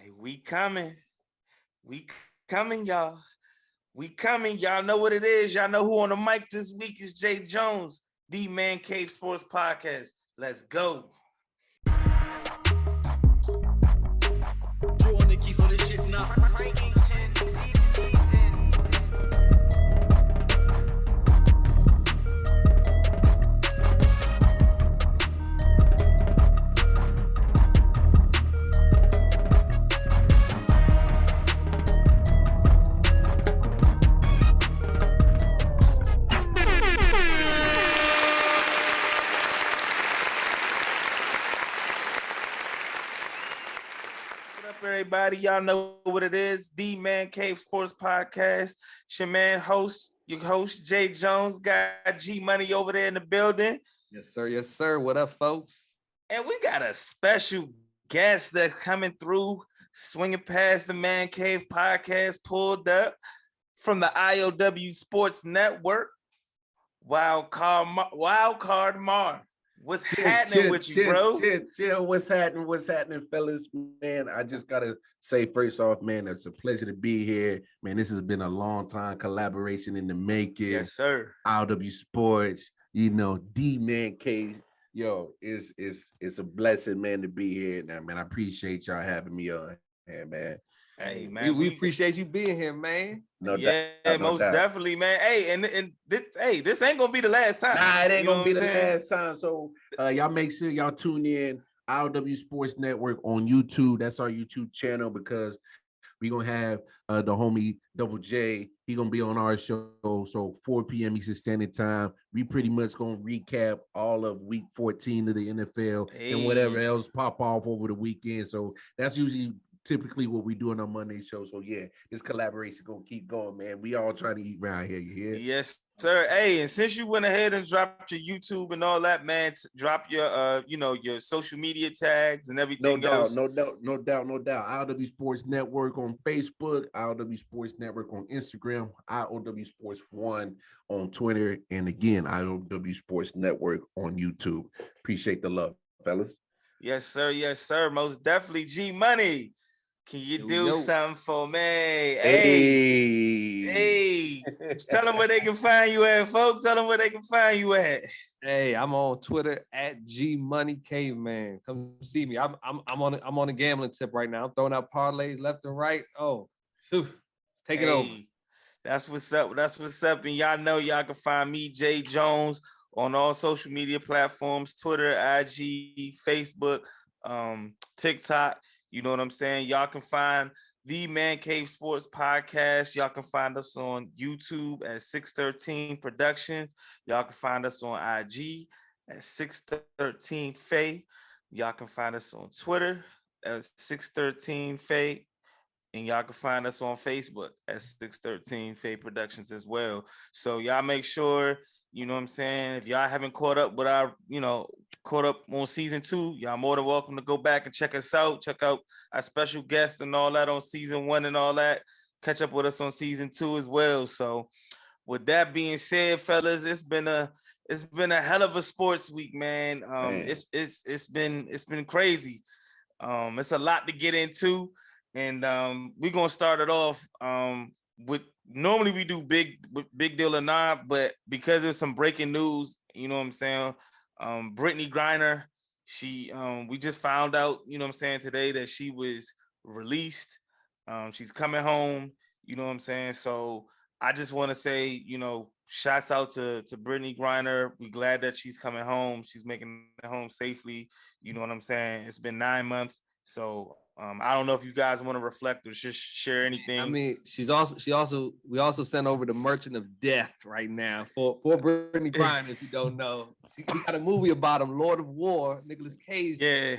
Hey, we coming. We coming, y'all. We coming. Y'all know what it is. Y'all know who on the mic this week is Jay Jones, Thee ManCave Sports Podcast. Let's go. You on the keys on this shit now. Everybody, y'all know what it is. The Man Cave Sports Podcast. It's your man your host, Jay Jones. Got G Money over there in the building. Yes, sir. Yes, sir. What up, folks? And we got a special guest that's coming through, swinging past the Man Cave Podcast, pulled up from the IOW Sports Network. Wild Card Mar. What's happening with you, bro? Chill. What's happening, fellas? Man, I just gotta say first off, man, it's a pleasure to be here. Man, this has been a long time collaboration in the making. Yes, sir. IOW Sports, Thee ManCave. Yo, it's a blessing, man, to be here. Now, man, I appreciate y'all having me on here, man. Hey, man, we appreciate you being here, man. No doubt, most definitely, man. Hey, and this ain't gonna be the last time. Nah, it ain't gonna be the last time. So y'all make sure y'all tune in IOW Sports Network on YouTube. That's our YouTube channel because we're gonna have the homie Double J. He gonna be on our show. So 4 p.m. Eastern Standard Time. We pretty much gonna recap all of week 14 of the NFL and whatever else pop off over the weekend. So that's usually typically what we do on our Monday show. So yeah, this collaboration gonna keep going, man. We all trying to eat around here. You hear? Yes, sir. Hey, and since you went ahead and dropped your YouTube and all that, man, drop your your social media tags and everything else. No doubt. IOW Sports Network on Facebook, IOW Sports Network on Instagram, IOW Sports 1 on Twitter, and again, IOW Sports Network on YouTube. Appreciate the love, fellas. Yes, sir. Yes, sir. Most definitely. G Money. Can you do something for me? Hey. Tell them where they can find you at, folks. Tell them where they can find you at. Hey, I'm on Twitter at G Money Caveman. Come see me. I'm on a gambling tip right now. I'm throwing out parlays left and right. Oh, phew. Take it over. That's what's up. That's what's up. And y'all know y'all can find me, Jay Jones, on all social media platforms: Twitter, IG, Facebook, TikTok. You know what I'm saying? Y'all can find the Man Cave Sports Podcast. Y'all can find us on YouTube at 613 Productions. Y'all can find us on IG at 613 Faye. Y'all can find us on Twitter at 613 Faye. And y'all can find us on Facebook at 613 Faye Productions as well. So y'all make sure, you know what I'm saying, if y'all haven't caught up with our, caught up on season 2, y'all more than welcome to go back and check us out. Check out our special guests and all that on season 1 and all that. Catch up with us on season 2 as well. So with that being said, fellas, it's been a hell of a sports week, man. It's been crazy. It's a lot to get into. And we're gonna start it off with, normally we do big deal or not, but because there's some breaking news, you know what I'm saying? Brittany Griner, we just found out, you know what I'm saying, today that she was released. She's coming home, you know what I'm saying? So I just want to say, shouts out to Brittany Griner. We're glad that she's coming home. She's making it home safely. You know what I'm saying? It's been 9 months. So I don't know if you guys want to reflect or just share anything. I mean, we also sent over the Merchant of Death right now for Brittany Griner. If you don't know, she got a movie about him, Lord of War, Nicolas Cage. Yeah,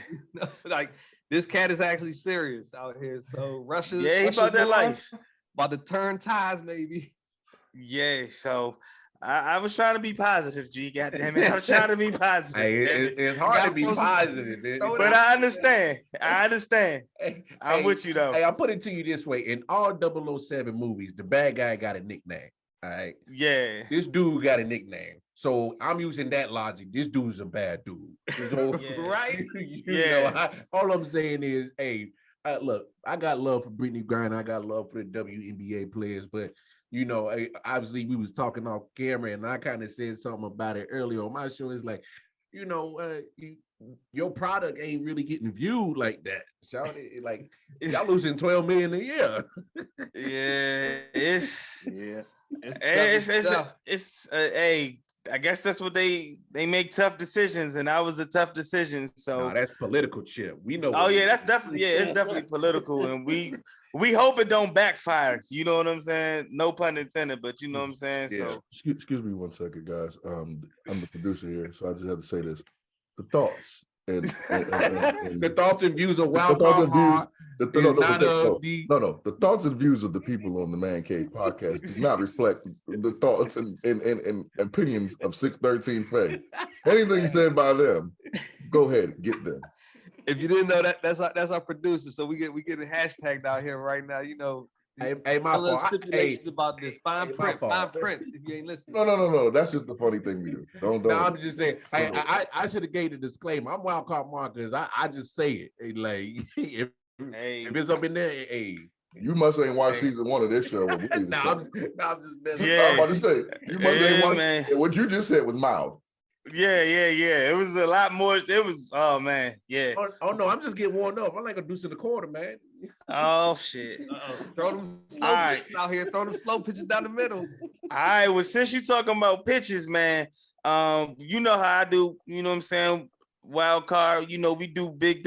like this cat is actually serious out here. So Russia, he about that life, about to turn ties, maybe. Yeah, so I was trying to be positive, G. Goddamn it, I was trying to be positive. Hey, it's hard to be positive, man. But I understand. I'm with you though. Hey, I'll put it to you this way: in all 007 movies, the bad guy got a nickname. All right. Yeah. This dude got a nickname. So I'm using that logic. This dude's a bad dude. So, Yeah. right? Yeah. All I'm saying is, hey, look, I got love for Brittany Griner. I got love for the WNBA players, but you know, obviously we was talking off camera, and I kind of said something about it earlier on my show. It's like, you know, your product ain't really getting viewed like that. Shout it, like y'all losing 12 million a year. Yeah, Yeah. hey, I guess that's what they make tough decisions, and that was a tough decision. So No, that's political, Chip. We know. oh yeah, that's definitely it's definitely political, and we hope it don't backfire. You know what I'm saying? No pun intended, but you know what I'm saying. Yeah. So Excuse me 1 second, guys. I'm the producer here, so I just have to say this: the thoughts and the thoughts and views of Wild the thoughts Card and views. Mark The thoughts and views of the people on the Man Cave podcast do not reflect the thoughts and opinions of 613 Faye. Anything said by them, go ahead, get them. If you didn't know that, that's our producer. So we get a hashtag out here right now. You know, Hey, my fault. Stipulations about this. Fine print. If you ain't listening. No. That's just the funny thing we do. Don't. No, I'm just saying. I should have gave the disclaimer. I'm Wild Card Mark because I just say it. Hey, like if it's up in there, hey. You must ain't watched season 1 of this show. I'm just messing. Yeah. I'm about to say you must ain't watched. What you just said was mild. Yeah. It was a lot more. It was, oh man, yeah. Oh no, I'm just getting warmed up. I'm like a deuce in the quarter, man. Oh shit. Throw them slow pitches out here. Throw them slow pitches down the middle. All right. Well, since you talking about pitches, man, you know how I do. You know what I'm saying? Wild card. You know we do big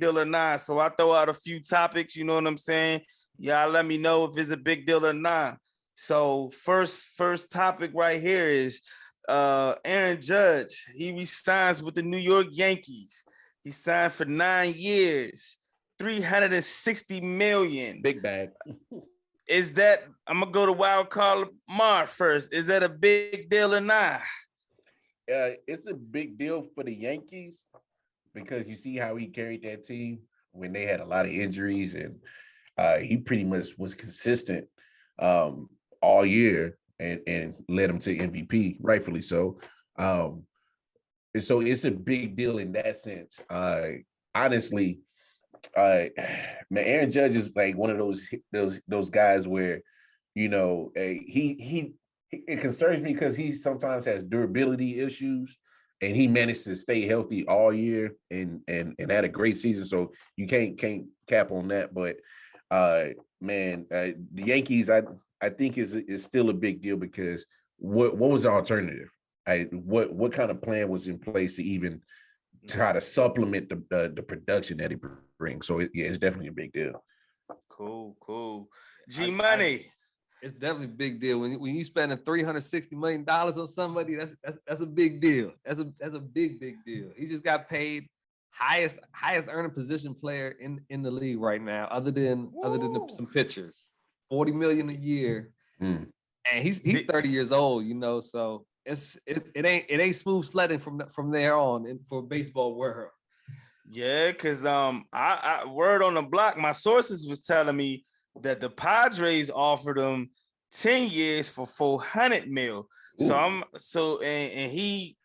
deal or not. So I throw out a few topics. You know what I'm saying? Y'all let me know if it's a big deal or not. So first topic right here is Aaron Judge. He resigns with the New York Yankees. He signed for 9 years, $360 million. Big bag. Is that, I'm gonna go to Wild Card Mark first. Is that a big deal or not? It's a big deal for the Yankees because you see how he carried that team when they had a lot of injuries, and he pretty much was consistent all year and led them to MVP, rightfully so. And so it's a big deal in that sense. Honestly, man, Aaron Judge is like one of those guys where, you know, it concerns me because he sometimes has durability issues, and he managed to stay healthy all year and had a great season. So you can't cap on that. But man, the Yankees, I think is still a big deal because what was the alternative? What kind of plan was in place to even try to supplement the production that he brings? So it's definitely a big deal. Cool. G Money. It's definitely a big deal when you spending $360 million on somebody. That's a big deal. That's a big deal. He just got paid highest earning position player in the league right now, other than some pitchers. $40 million a year, and he's 30 years old. You know, so it ain't smooth sledding from there on for baseball world. Yeah, because I word on the block, my sources was telling me that the Padres offered him 10 years for $400 million. So and he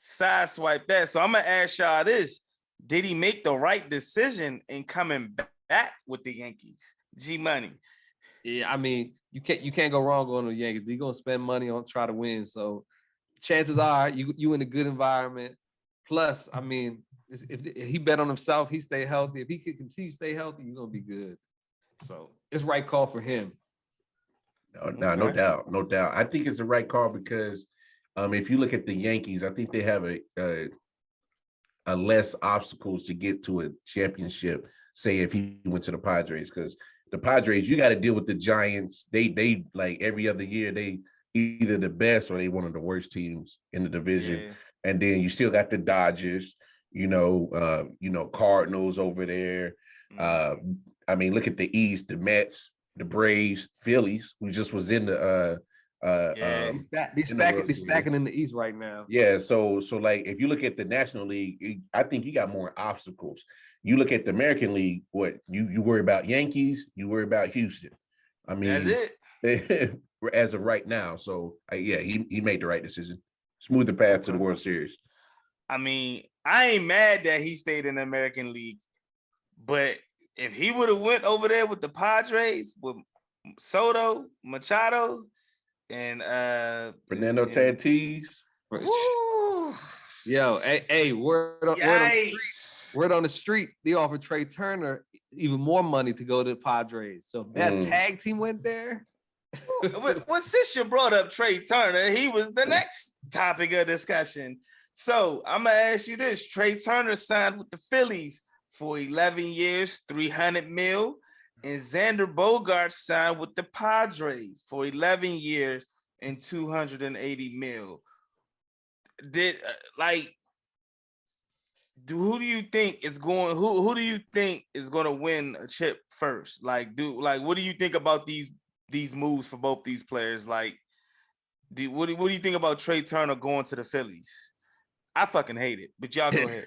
sideswiped that. So I'm gonna ask y'all this: did he make the right decision in coming back with the Yankees? G Money. Yeah, I mean, you can't go wrong going to the Yankees. You're gonna spend money on try to win. So chances are you in a good environment. Plus, I mean, if he bet on himself, he stay healthy. If he can continue to stay healthy, you're gonna be good. So it's right call for him. No doubt. I think it's the right call because if you look at the Yankees, I think they have a less obstacles to get to a championship. Say if he went to the Padres, because the Padres, you got to deal with the Giants. They like every other year, they either the best or they one of the worst teams in the division. Yeah. And then you still got the Dodgers, Cardinals over there. I mean, look at the East, the Mets, the Braves, Phillies, who just was in the They're stacking in the East right now. Yeah, so like if you look at the National League, I think you got more obstacles. You look at the American League, what you worry about Yankees, you worry about Houston. I mean, that's it as of right now. So he made the right decision. Smoother path to the World Series. I mean, I ain't mad that he stayed in the American League, but if he would have went over there with the Padres with Soto, Machado, and Fernando Tatis. Woo, Yo, hey, word on yikes. the street, they offered Trey Turner even more money to go to the Padres. So if that tag team went there. Well, since you brought up Trey Turner, he was the next topic of discussion. So I'm gonna ask you this: Trey Turner signed with the Phillies for 11 years, $300 million, and Xander Bogaerts signed with the Padres for 11 years and $280 million. Who do you think is going? Who do you think is going to win a chip first? What do you think about these moves for both these players? Like, what do you think about Trey Turner going to the Phillies? I fucking hate it, but y'all go ahead.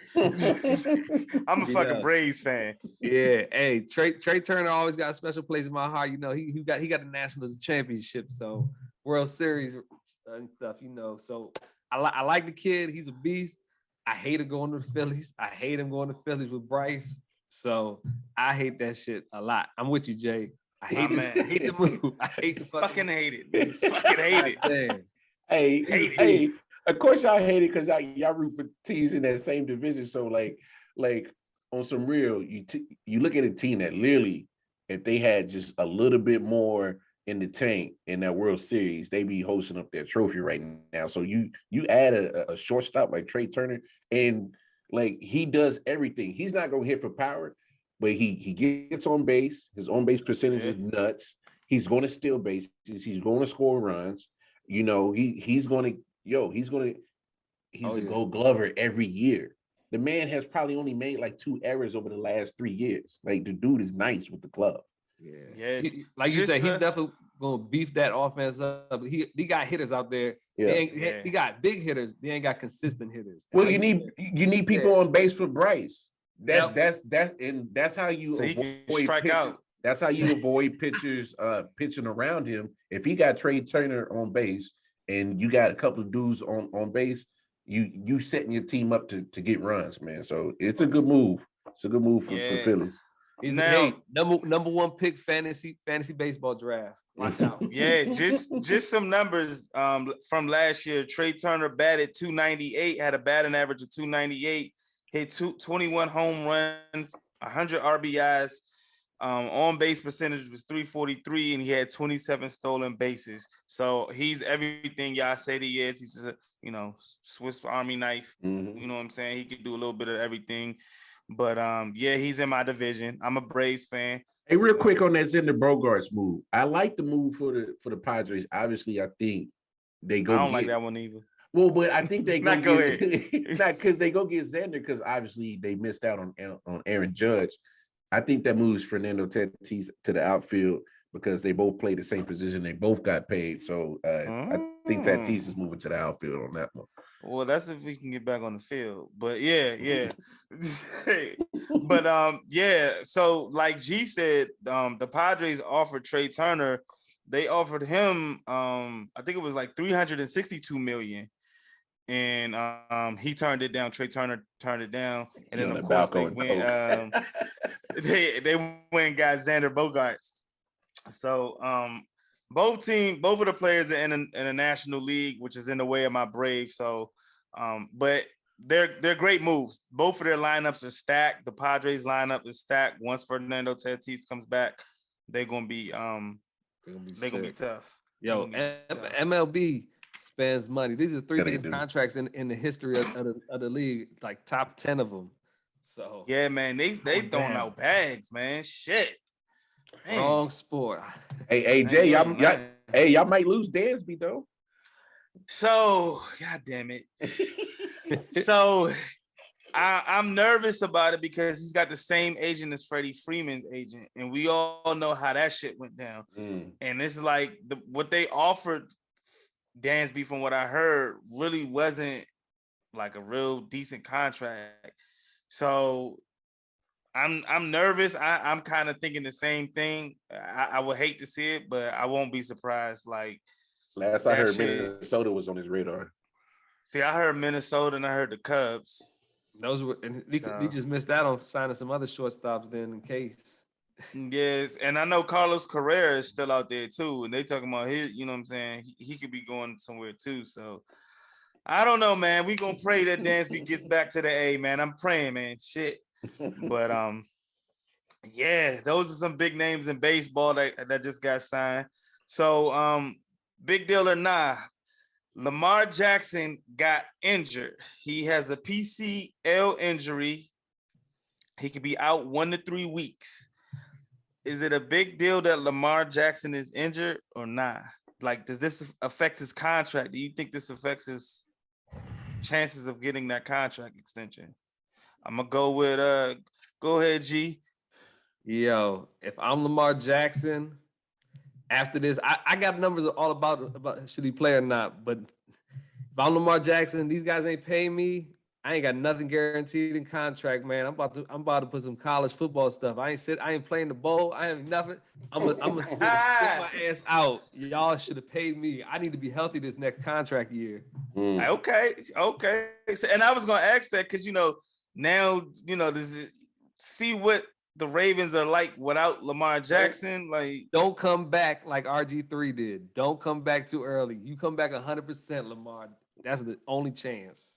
I'm a fucking Braves fan. Yeah, hey, Trey Turner always got a special place in my heart. You know, he got the Nationals championship, so World Series and stuff. You know, so I like the kid. He's a beast. I hate him going to the Phillies. I hate him going to Phillies with Bryce. So I hate that shit a lot. I'm with you, Jay. I hate I hate the move. I hate the fucking hate it. Man. Fucking hate it. Hey, of course y'all hate it because y'all root for teams in that same division. So like on some real, you look at a team that literally, if they had just a little bit more in the tank in that World Series, they be hosting up their trophy right now. So you add a shortstop like Trey Turner, and like he does everything. He's not gonna hit for power, but he gets on base. His on base percentage is nuts. He's going to steal bases. He's going to score runs. You know, he's a Gold Glover every year. The man has probably only made like 2 errors over the last 3 years. Like the dude is nice with the glove. Yeah. Like you said, he's definitely gonna beef that offense up. He got hitters out there. He got big hitters. They ain't got consistent hitters. Well, you need people on base for Bryce. That's how you avoid strike pitchers. out. That's how you avoid pitchers pitching around him. If he got Trey Turner on base and you got a couple of dudes on base, you setting your team up to get runs, man. So it's a good move. It's a good move for Phillies. He's now number one pick fantasy baseball draft. Watch out. Yeah, just some numbers from last year. Trey Turner batted .298, had a batting average of .298, hit 21 home runs, 100 RBIs. On base percentage was .343, and he had 27 stolen bases. So he's everything y'all say he is. He's a Swiss Army knife. Mm-hmm. You know what I'm saying? He could do a little bit of everything. But he's in my division. I'm a Braves fan. Hey, real quick on that Xander Bogaerts move. I like the move for the Padres. Obviously, I think they go. I don't like that one either. Well, but I think they not because they go get Xander because obviously they missed out on Aaron Judge. I think that moves Fernando Tatis to the outfield because they both play the same position. They both got paid. So I think Tatis is moving to the outfield on that one. Well, that's if we can get back on the field. But yeah. But so like G said, the Padres offered Trey Turner. They offered him I think it was like $362 million. And he turned it down. Trey Turner turned it down. And then of course they went they went and got Xander Bogaerts. So both of the players are in a national league, which is in the way of my Braves. So but they're great moves. Both of their lineups are stacked. The Padres lineup is stacked. Once Fernando Tatis comes back, they're gonna be tough. Yo, MLB spends money. These are 3 biggest contracts in the history of the league, like top 10 of them. So yeah, man, they throwing out bags, man. Shit. Man. Wrong sport. Hey, Jay, y'all might lose Dansby though. So, God damn it. So I'm nervous about it because he's got the same agent as Freddie Freeman's agent, and we all know how that shit went down. And it's like what they offered Dansby, from what I heard, really wasn't like a real decent contract. So I'm nervous. I'm kind of thinking the same thing. I would hate to see it, but I won't be surprised. Like last I heard, Minnesota was on his radar. See, I heard Minnesota and I heard the Cubs. Those were, and So- he just missed out on signing some other shortstops then in case. Yes, and I know Carlos Carrera is still out there too, and they talking about his, you know what I'm saying? He could be going somewhere too. So I don't know, man. We gonna pray that Dansby gets back to the A, man. I'm praying, man. Shit. But yeah, those are some big names in baseball that just got signed. So big deal or nah, Lamar Jackson got injured. He has a PCL injury. He could be out 1 to 3 weeks. Is it a big deal that Lamar Jackson is injured or not? Like, does this affect his contract? Do you think this affects his chances of getting that contract extension? I'm gonna go with go ahead, G. Yo, if I'm Lamar Jackson, after this, I got numbers all about should he play or not. But if I'm Lamar Jackson, these guys ain't paying me. I ain't got nothing guaranteed in contract, man. I'm about to put some college football stuff. I ain't playing the bowl. I ain't nothing. I'm gonna sit my ass out. Y'all should have paid me. I need to be healthy this next contract year. Okay. So, and I was gonna ask that because now see what the Ravens are like without Lamar Jackson. Like, Don't come back like RG3 did. Don't come back too early. You come back 100%, Lamar. That's the only chance.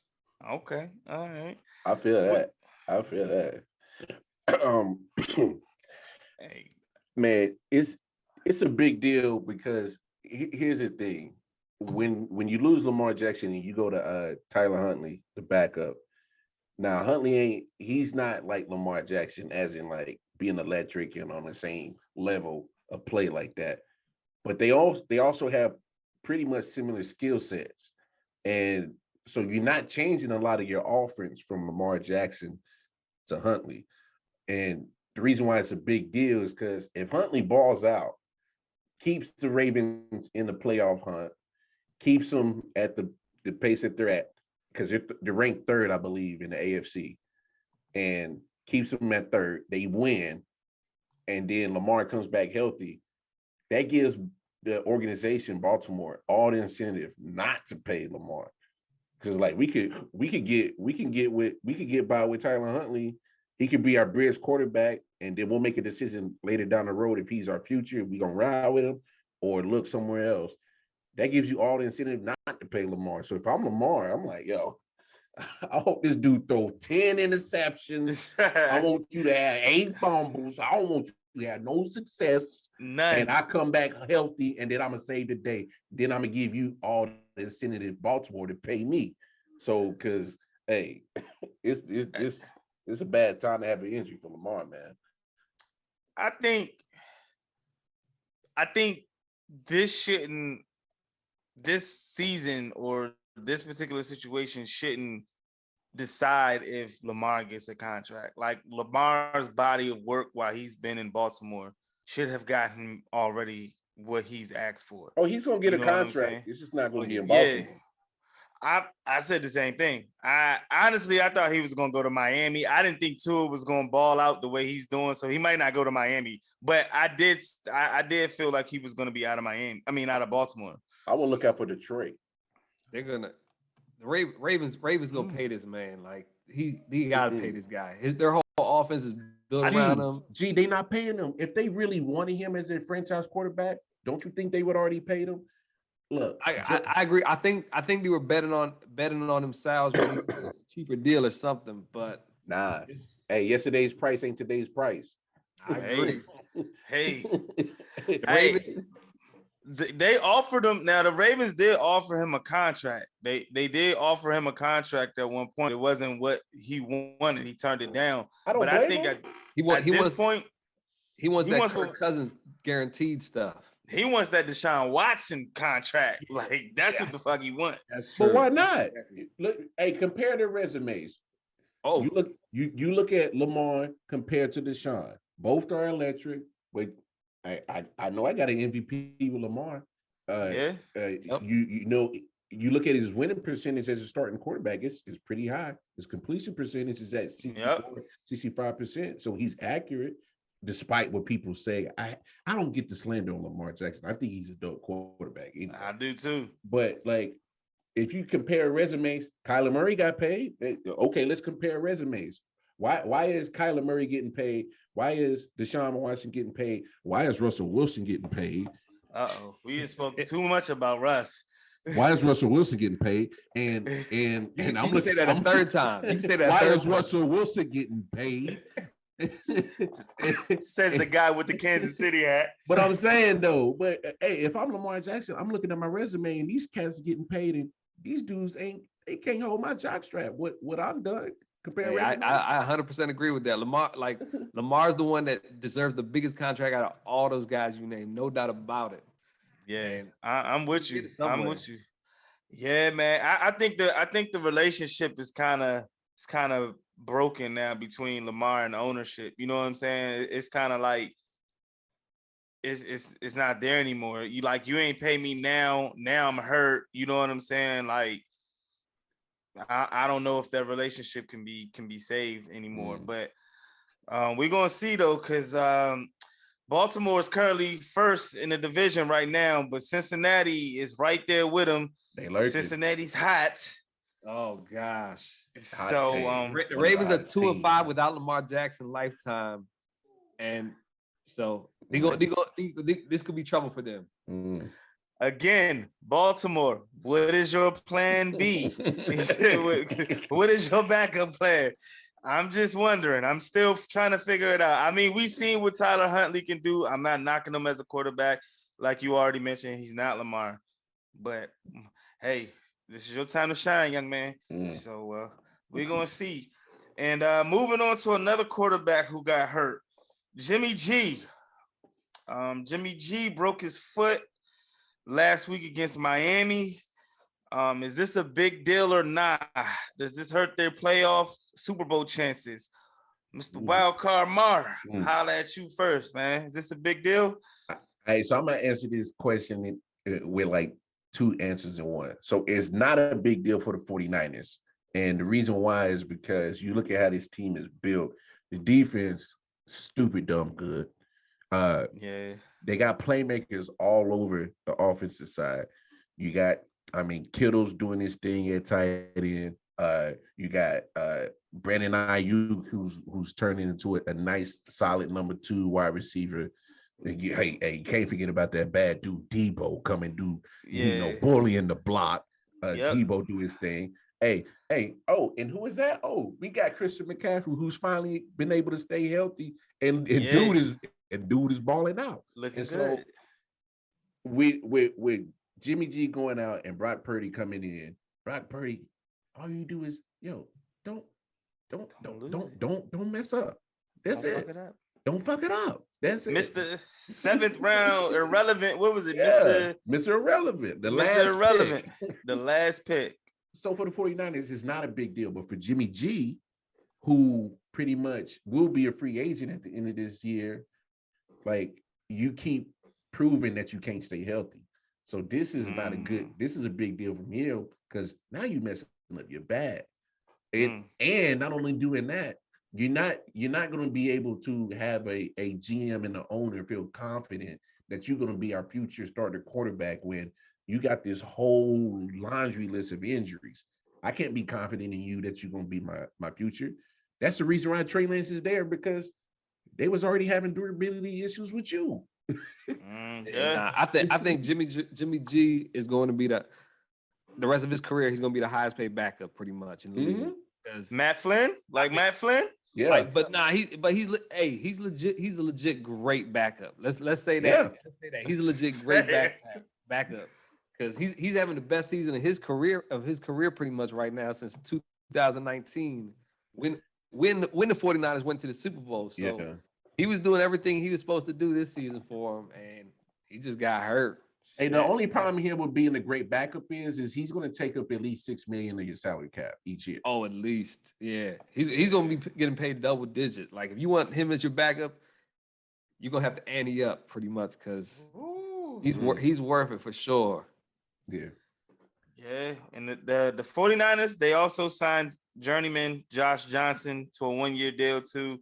okay, all right. I feel that. Hey, Man, it's a big deal because here's the thing. When you lose Lamar Jackson and you go to Tyler Huntley, the backup. Now he's not like Lamar Jackson, as in like being electric and on the same level of play like that. But they also have pretty much similar skill sets. And so you're not changing a lot of your offense from Lamar Jackson to Huntley. And the reason why it's a big deal is because if Huntley balls out, keeps the Ravens in the playoff hunt, keeps them at the pace that they're at, because they're ranked third, I believe, in the AFC, and keeps them at third, they win, and then Lamar comes back healthy, that gives the organization, Baltimore, all the incentive not to pay Lamar. Because like we could get by with Tyler Huntley. He could be our bridge quarterback, and then we'll make a decision later down the road if he's our future, if we're gonna ride with him or look somewhere else. That gives you all the incentive not to pay Lamar. So if I'm Lamar, I'm like, yo, I hope this dude throw 10 interceptions. I want you to have 8 fumbles. I don't want you to have no success. none. And I come back healthy, and then I'm gonna save the day. Then I'm gonna give you all the incentive in Baltimore to pay me. So, because hey, it's a bad time to have an injury for Lamar, man. I think this season or this particular situation shouldn't decide if Lamar gets a contract. Like, Lamar's body of work while he's been in Baltimore should have gotten already what he's asked for. Oh, he's gonna get You a know what I'm saying? contract. It's just not gonna be in Yeah. Baltimore. I said the same thing. I thought he was gonna go to Miami. I didn't think Tua was gonna ball out the way he's doing, so he might not go to Miami. But I did feel like he was gonna be out of Miami. I mean, out of Baltimore. I will look out for Detroit. They're gonna Ravens gonna pay this man. Like he gotta pay this guy. Their whole offense is built around him. Gee, they not paying him. If they really wanted him as their franchise quarterback, don't you think they would already pay him? Look, I agree. I think they were betting on themselves with a cheaper deal or something. But nah. Hey, yesterday's price ain't today's price. I agree. Hey, The hey. Ravens- They offered him. Now the Ravens did offer him a contract. They did offer him a contract at one point. It wasn't what he wanted. He turned it down. I don't But I blame think him. he wants he that wants Kirk what- Cousins guaranteed stuff. he wants that Deshaun Watson contract. Like, that's what the fuck he wants. That's true. But why not? Look, hey, compare their resumes. Oh, You look at Lamar compared to Deshaun. Both are electric, but I know I got an MVP with Lamar. Yeah. You look at his winning percentage as a starting quarterback, it's pretty high. His completion percentage is at 65%. So he's accurate, despite what people say. I don't get the slander on Lamar Jackson. I think he's a dope quarterback. Anyway. I do too. But like, if you compare resumes, Kyler Murray got paid. Okay, let's compare resumes. Why is Kyler Murray getting paid? Why is Deshaun Watson getting paid? Why is Russell Wilson getting paid? We didn't spoke too much about Russ. Why is Russell Wilson getting paid? And You I'm can looking say that a third time. You can say that. Why is Russell Wilson getting paid? Says the guy with the Kansas City hat. But I'm saying though, hey, if I'm Lamar Jackson, I'm looking at my resume and these cats are getting paid, and these dudes they can't hold my jockstrap. What I'm done compared. Hey, I 100% agree with that. Lamar's the one that deserves the biggest contract out of all those guys you named, no doubt about it. Yeah, I'm with you. I'm with you. Yeah, man. I think the relationship is kind of broken now between Lamar and ownership. You know what I'm saying? It's kind of like it's not there anymore. You ain't pay me now. Now I'm hurt. You know what I'm saying? Like I don't know if that relationship can be saved anymore. But we're gonna see though, because Baltimore is currently first in the division right now, but Cincinnati is right there with them. Cincinnati's hot. Oh gosh. So the Ravens are 2-5 without Lamar Jackson lifetime, and so this could be trouble for them. Again, Baltimore, what is your plan B? What is your backup plan? I'm just wondering. I'm still trying to figure it out. I mean, we seen what Tyler Huntley can do. I'm not knocking him as a quarterback. Like you already mentioned, he's not Lamar. But, hey, this is your time to shine, young man. So we're going to see. And moving on to another quarterback who got hurt, Jimmy G. Jimmy G broke his foot last week against Miami. Is this a big deal or not? Does this hurt their playoff Super Bowl chances? Mr. Wildcard Mar, holla at you first, man. Is this a big deal? Hey, so I'm gonna answer this question with like two answers in one. So it's not a big deal for the 49ers. And the reason why is because you look at how this team is built. The defense, stupid, dumb, good. They got playmakers all over the offensive side. You got, Kittle's doing this thing at tight end. You got Brandon Ayuk, who's turning into a nice, solid number 2 wide receiver. Hey, you can't forget about that bad dude Debo coming bullying the block. Debo do his thing. Hey, and who is that? Oh, we got Christian McCaffrey, who's finally been able to stay healthy, and dude is balling out. Looking and good. So with Jimmy G going out and Brock Purdy coming in, Brock Purdy, all you do is don't mess up. That's it. Fuck it up. Don't fuck it up. That's it. Mr. 7th round irrelevant. What was it? Mr. Irrelevant. The last pick. So for the 49ers, it's not a big deal. But for Jimmy G, who pretty much will be a free agent at the end of this year, like, you keep proving that you can't stay healthy. So this is this is a big deal from him, because now you messing up your back. And not only doing that, you're not going to be able to have a GM and the owner feel confident that you're going to be our future starter quarterback when you got this whole laundry list of injuries. I can't be confident in you that you're going to be my future. That's the reason why Trey Lance is there, because they was already having durability issues with you. I think Jimmy G is going to be the rest of his career. He's going to be the highest paid backup pretty much in the league. Matt Flynn, Matt Flynn. Yeah, he's legit. He's a legit great backup. Let's say that. Yeah. Let's say that he's a legit great backup, because he's having the best season of his career pretty much right now since 2019 when the 49ers went to the Super Bowl. So he was doing everything he was supposed to do this season for him, and he just got hurt. Hey, the only problem here with being a great backup is he's going to take up at least $6 million of your salary cap each year. Oh, at least, yeah. He's going to be getting paid double digit. Like, if you want him as your backup, you're going to have to ante up pretty much, because he's worth it for sure. Yeah. Yeah, and the 49ers, they also signed journeyman Josh Johnson to a 1-year deal too,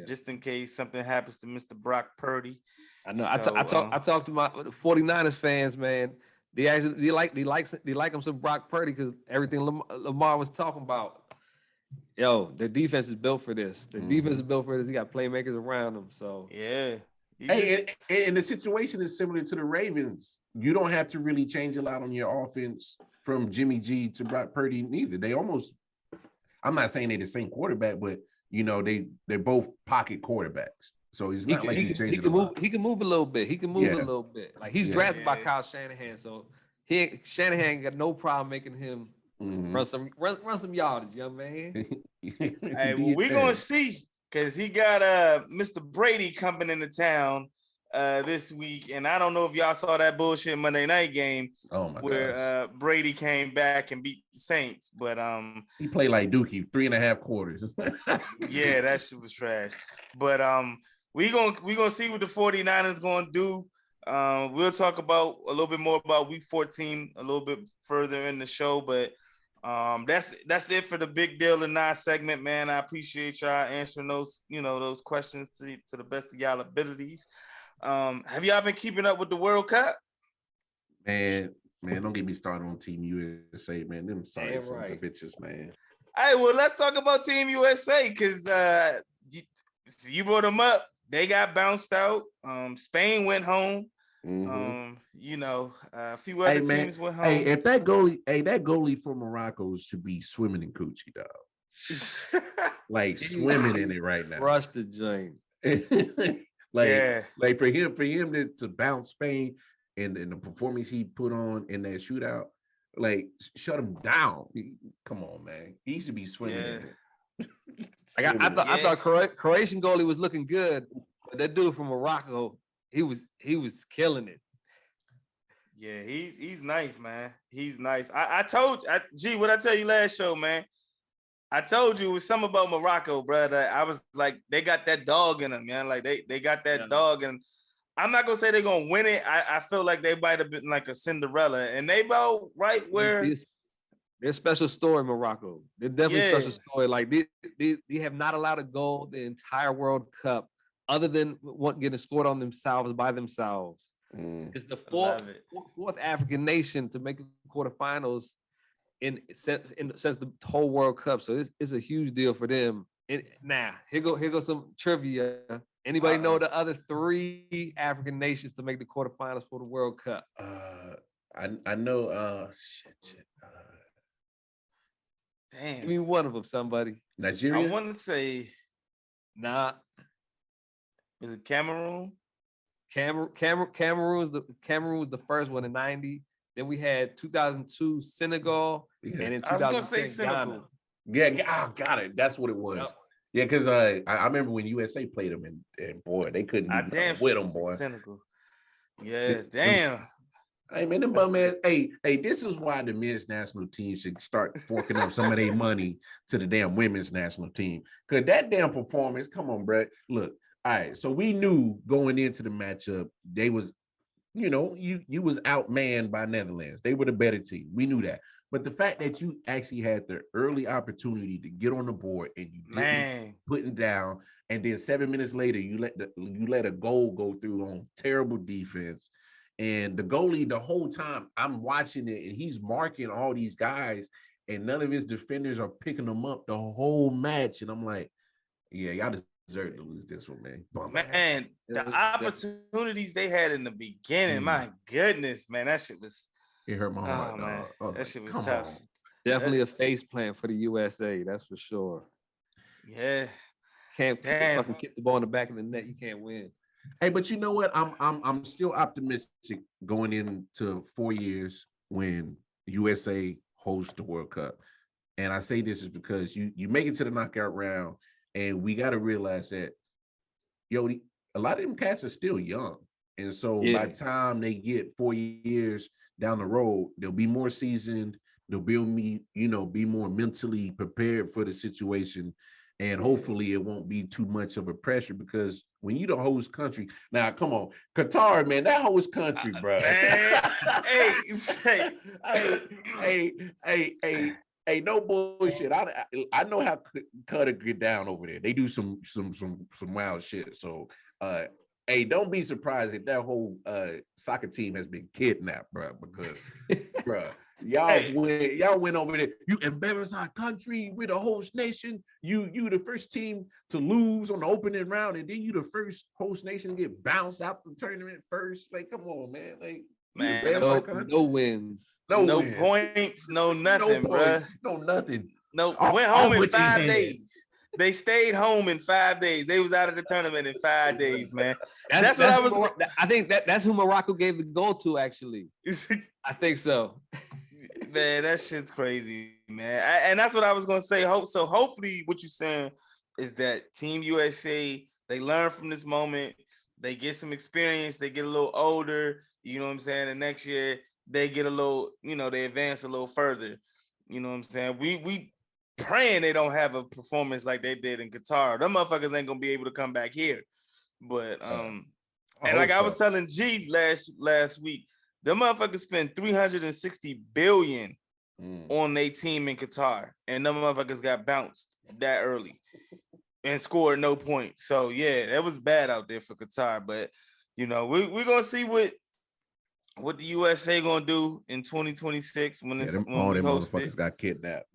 just in case something happens to Mr. Brock Purdy. I know. So, I talked to my 49ers fans, man. They like him some Brock Purdy because everything Lamar was talking about. Yo, the defense is built for this. The defense is built for this. He got playmakers around him. So yeah. And the situation is similar to the Ravens. You don't have to really change a lot on your offense from Jimmy G to Brock Purdy neither. They almost, I'm not saying they're the same quarterback, but they're both pocket quarterbacks. So it's not like you change it a lot. He can move a little bit. He can move a little bit. Like he's drafted by Kyle Shanahan, so Shanahan got no problem making him run some yardage, young man. Hey, well, we're gonna see because he got Mr. Brady coming into town this week, and I don't know if y'all saw that bullshit Monday night game where Brady came back and beat the Saints, but he played like Dookie 3.5 quarters. Yeah, that shit was trash. But we gonna see what the 49ers gonna do. We'll talk about a little bit more about week 14 a little bit further in the show, but that's it for the big deal or not segment, man. I appreciate y'all answering those questions to the best of y'all abilities. Have y'all been keeping up with the World Cup? Man, don't get me started on Team USA, man. Them sorry sons of bitches, man. Hey, well, let's talk about Team USA because you brought them up. They got bounced out. Spain went home. A few other teams went home. Hey, if that goalie from Morocco should be swimming in coochie, dog. Like swimming in it right now. Rush the joint. Like for him to bounce Spain and the performance he put on in that shootout, like shut him down. Come on, man. He should be swimming in it. I thought Croatian goalie was looking good, but that dude from Morocco, he was killing it. Yeah, he's nice, man. He's nice. What I tell you last show, man? I told you it was something about Morocco, brother. I was like, they got that dog in them, man. Like they got that dog, and I'm not gonna say they're gonna win it. I feel like they might have been like a Cinderella, and they about right where. They're a special story, Morocco. They're definitely a special story. Like they have not allowed a goal the entire World Cup, other than getting scored on themselves by themselves. It's the fourth African nation to make the quarterfinals since the whole World Cup. So it's a huge deal for them. And now here go some trivia. Anybody know the other 3 African nations to make the quarterfinals for the World Cup? I know. Shit. Damn. Give me one of them, somebody. Nigeria. I want to say. Nah. Is it Cameroon? Cameroon was the first one in 90. Then we had 2002 Senegal, and in 2010 I was gonna say Senegal. Yeah, I got it. That's what it was. Yep. Yeah, because I remember when USA played them, and boy, they couldn't do with them, boy. Senegal. Yeah, damn. Hey man, them bum man. Hey, this is why the men's national team should start forking up some of their money to the damn women's national team. Cause that damn performance, come on, bro. Look, all right. So we knew going into the matchup, they was, you was outmanned by Netherlands. They were the better team. We knew that. But the fact that you actually had the early opportunity to get on the board and you didn't put it down, and then 7 minutes later you let a goal go through on terrible defense. And the goalie, the whole time I'm watching it, and he's marking all these guys, and none of his defenders are picking them up the whole match. And I'm like, yeah, y'all deserve to lose this one, man. Man, the opportunities they had in the beginning, my goodness, man, that shit was. It hurt my heart, man. That shit was tough. Definitely a face plant for the USA, that's for sure. Yeah. Can't fucking kick the ball in the back of the net. You can't win. Hey, but you know what? I'm still optimistic going into 4 years when USA hosts the World Cup. And I say this is because you make it to the knockout round, and we got to realize that, a lot of them cats are still young. And so by the time they get 4 years down the road, they'll be more seasoned. They'll be more mentally prepared for the situation. And hopefully it won't be too much of a pressure, because when you the host country, now come on, Qatar, man, that host country, bro. Hey, no bullshit. I know how Qatar get down over there. They do some wild shit. So Hey, don't be surprised if that whole soccer team has been kidnapped, bro. Because, bro, y'all went over there. You embarrass our country. We're the host nation. You the first team to lose on the opening round, and then you the first host nation to get bounced out the tournament first. Like, come on, man. Like, Man, no wins. No wins. points, no nothing, no bro. No nothing. No, Off went home in with these 5 hands. days. They stayed home in 5 days. They was out of the tournament in 5 days, man. That's what I was. I think that's who Morocco gave the goal to, actually. I think so. Man, that shit's crazy, man. And that's what I was gonna say. Hopefully, what you're saying is that Team USA, they learn from this moment. They get some experience. They get a little older. You know what I'm saying? And next year they get a little, they advance a little further. You know what I'm saying? We praying they don't have a performance like they did in Qatar. Them motherfuckers ain't gonna be able to come back here. But and like I was telling G last week, them motherfuckers spent $360 billion on their team in Qatar, and them motherfuckers got bounced that early and scored no points. So yeah, that was bad out there for Qatar. But we're gonna see what the USA gonna do in 2026 when All them host motherfuckers it. got kidnapped.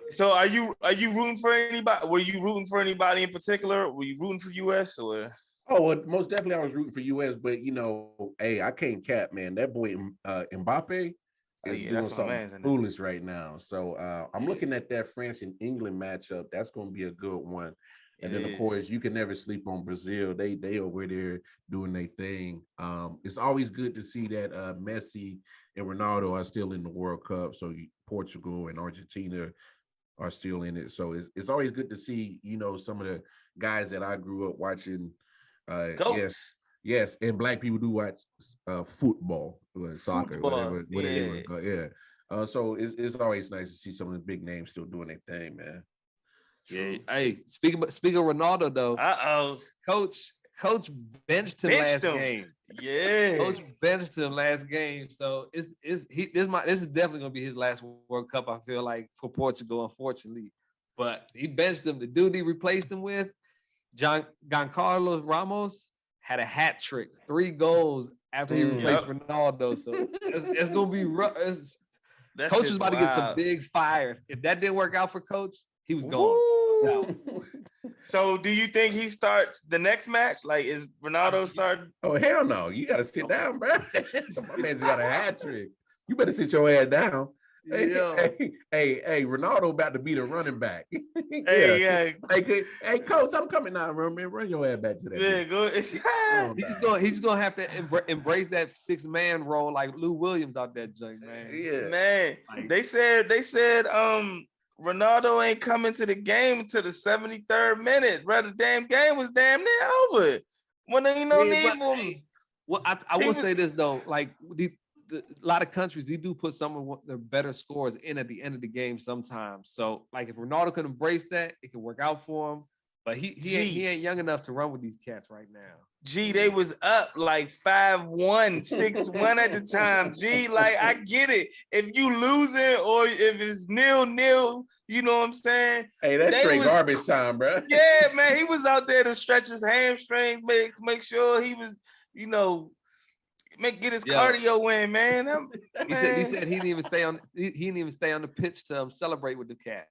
So are you rooting for anybody? Were you rooting for anybody in particular? Were you rooting for US or? Oh, well, most definitely I was rooting for US, but hey, I can't cap, man. That boy Mbappe is doing something foolish right now. So I'm looking at that France and England matchup. That's going to be a good one. And then, of course, you can never sleep on Brazil. They over there doing their thing. It's always good to see that Messi and Ronaldo are still in the World Cup. So Portugal and Argentina are still in it. So it's always good to see, some of the guys that I grew up watching. Yes, and Black people do watch football or soccer, whatever you want to call it. Yeah. So it's always nice to see some of the big names still doing their thing, man. Yeah. Hey, speaking of Ronaldo though, Coach benched him last game. Yeah, Coach benched him last game. So this is definitely gonna be his last World Cup. I feel like for Portugal, unfortunately, but he benched him. The dude he replaced him with, Giancarlo Ramos, had a hat trick, 3 goals after he replaced Ronaldo. So it's gonna be rough. Coach is about to get some big fire. If that didn't work out for Coach, he was gone. So do you think he starts the next match? Like, is Ronaldo starting? Oh, hell no. You got to sit down, bro. My man's got a hat trick. You better sit your ass down. Hey, Ronaldo about to be the running back. Hey, Coach, I'm coming now, man. Run your ass back to that. Yeah, go. He's gonna have to embrace that 6-man role like Lou Williams out that joint, man. Yeah, man. Like, they said Ronaldo ain't coming to the game until the 73rd minute. Bro, the damn game was damn near over. When ain't no need for him. Well, I will say this though, like a lot of countries, they do put some of their better scores in at the end of the game sometimes. So, like, if Ronaldo could embrace that, it could work out for him. But he ain't young enough to run with these cats right now. They was up like 5-1, 6-1 at the time. Like, I get it. If you losing or if it's 0-0, you know what I'm saying? Hey, that's straight garbage time, bro. Yeah, man. He was out there to stretch his hamstrings, make sure he was, get his cardio in, man. He said he didn't even stay on the pitch to celebrate with the cat.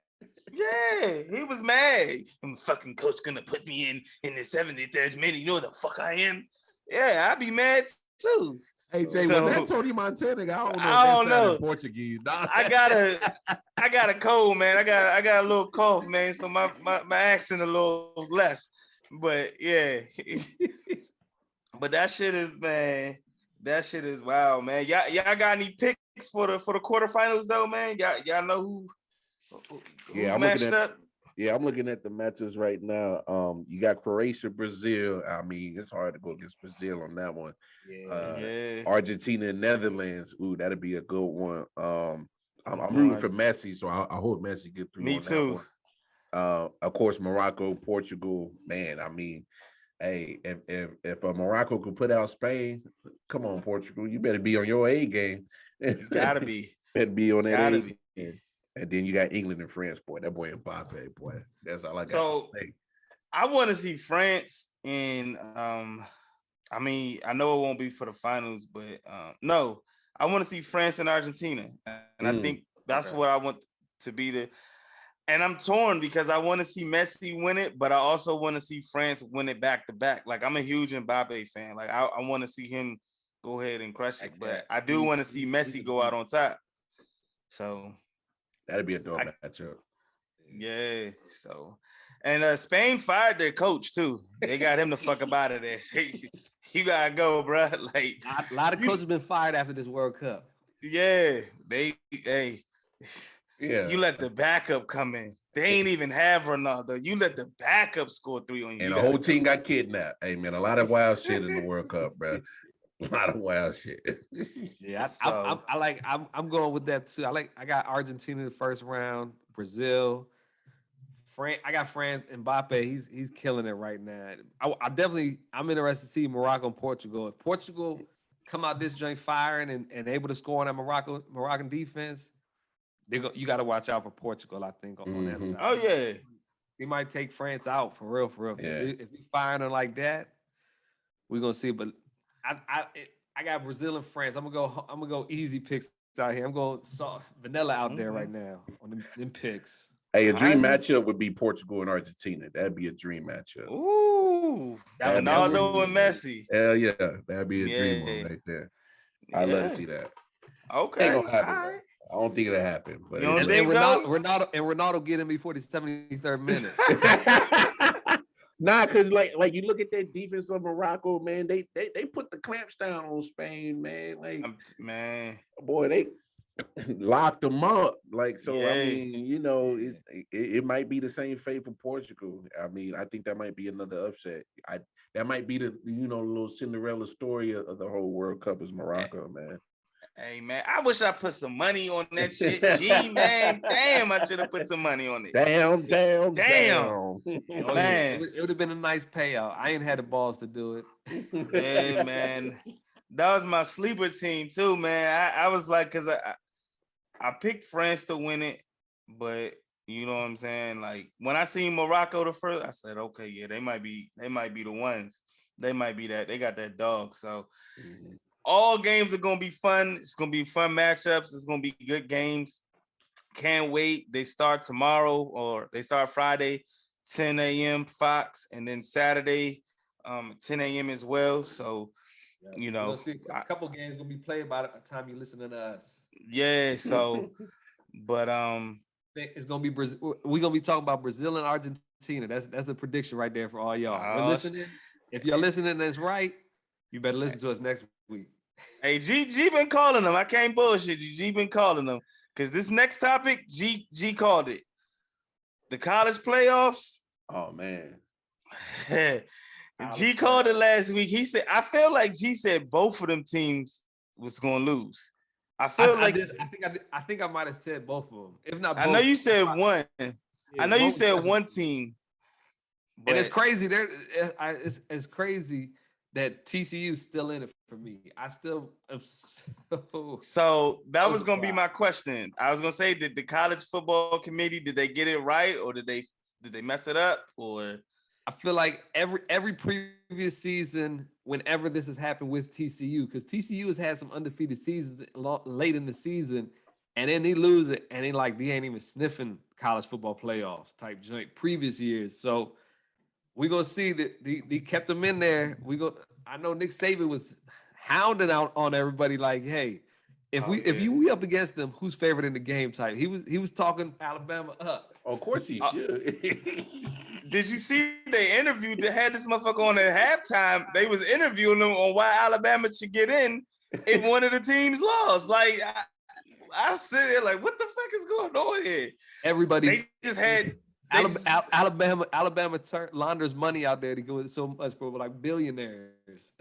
Yeah, he was mad. I'm fucking coach gonna put me in the 73rd minute. You know what the fuck I am? Yeah, I'd be mad too. Hey Jay, was that Tony Montana? I don't know. Portuguese. Nah. I got a cold, man. I got a little cough, man. So my accent a little left. But yeah. But that shit is, man. That shit is wild, man. Y'all got any picks for the quarterfinals though, man? Y'all know who's matched up? Yeah, I'm looking at the matches right now. You got Croatia, Brazil. I mean, it's hard to go against Brazil on that one. Argentina and Netherlands. Ooh, that'll be a good one. I'm rooting for Messi, so I hope Messi get through. Me too. Of course, Morocco, Portugal. Man, I mean, hey, if Morocco could put out Spain, come on, Portugal, you better be on your A game. You gotta be. Better be on that A game. And then you got England and France, boy. That boy Mbappe, boy. That's all I got to say. I want to see France and I mean, I know it won't be for the finals, but no, I want to see France and Argentina, and I think that's what I want to be the. And I'm torn because I want to see Messi win it, but I also want to see France win it back to back. Like I'm a huge Mbappe fan. Like I want to see him go ahead and crush it, but I do want to see Messi go out on top. So that'd be a dope matchup. Yeah. So, and Spain fired their coach too. They got him the fuck up out of there. You gotta go, bro. Like a lot of coaches been fired after this World Cup. Yeah, you let the backup come in. They ain't even have Ronaldo. You let the backup score 3 on you. And the whole team got kidnapped. Hey man, a lot of wild shit in the World Cup, bro. A lot of wild shit. Yeah, I'm going with that too. I got Argentina in the first round, Brazil, France. I got France, Mbappe. He's killing it right now. I'm interested to see Morocco and Portugal. If Portugal come out this joint firing and able to score on that Moroccan defense, you got to watch out for Portugal. I think on that side. Oh yeah, he might take France out for real. Yeah. If he firing them like that, we're gonna see. But I got Brazil and France. I'm gonna go easy picks out here. I'm going soft vanilla out there right now on them picks. Hey, a dream matchup would be Portugal and Argentina. That'd be a dream matchup. Ooh, Ronaldo and Messi. Hell yeah, that'd be a dream one right there. I'd love to see that. Okay, ain't gonna happen. Right. I don't think it'll happen. But you don't think so? Ronaldo get him before the 73rd minute. Nah, because like you look at that defense of Morocco, man, they put the clamps down on Spain, man. Like man, boy, they locked them up. Like so, I mean, it might be the same fate for Portugal. I mean, I think that might be another upset. That might be the little Cinderella story of the whole World Cup is Morocco, man. Hey man, I wish I put some money on that shit. Gee, man, damn, I should have put some money on it. Damn. Man, it would have been a nice payout. I ain't had the balls to do it. Yeah, man, that was my sleeper team too, man. I was like, cause I picked France to win it, but you know what I'm saying. Like when I seen Morocco the first, I said, okay, yeah, they might be the ones. They might be that. They got that dog. So. All games are going to be fun. It's going to be fun matchups. It's going to be good games. Can't wait. They start tomorrow or they start Friday, 10 a.m. Fox, and then Saturday, 10 a.m. as well. So, we'll see a couple games going to be played by the time you're listening to us. Yeah. So, but it's going to be Brazil. We're going to be talking about Brazil and Argentina. That's the prediction right there for all y'all. We're listening. If you're listening and it's right, you better listen to us next week. Hey, G been calling them. I can't bullshit you. G been calling them. Because this next topic, G called it. The college playoffs. Oh, man. G called it last week. He said, I feel like G said both of them teams was going to lose. I think I might have said both of them. If not both. I know you said one. I know you said one team. And it's crazy. It's crazy that TCU is still in it for me. I still am so that was gonna be my question. I was gonna say, did the college football committee, did they get it right or did they mess it up? Or I feel like every previous season, whenever this has happened with TCU, because TCU has had some undefeated seasons late in the season, and then they lose it, and they ain't even sniffing college football playoffs type joint previous years. So we're gonna see that they kept them in there. I know Nick Saban was hounding out on everybody like, hey, if we up against them, who's favored in the game type. He was talking Alabama up. Of course he should. Did you see they interviewed? They had this motherfucker on at halftime. They was interviewing them on why Alabama should get in if one of the teams lost. Like I sit there like, what the fuck is going on here? They just had. Alabama turned launders money out there to go so much for like billionaires.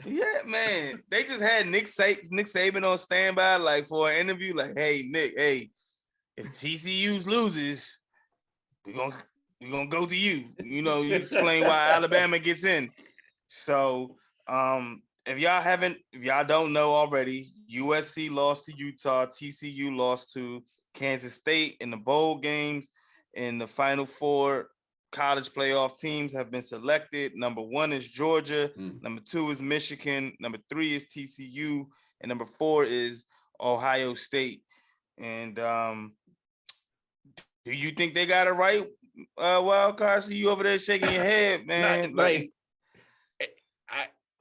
Yeah, man. They just had Nick Saban on standby, like for an interview. Like, hey, Nick, if TCU loses, we're gonna go to you. You explain why Alabama gets in. So, if y'all don't know already, USC lost to Utah, TCU lost to Kansas State in the bowl games. In the Final Four, college playoff teams have been selected. Number 1 is Georgia. Mm. Number 2 is Michigan. Number 3 is TCU. And number 4 is Ohio State. And do you think they got it right? Wild card, see you over there shaking your head, man.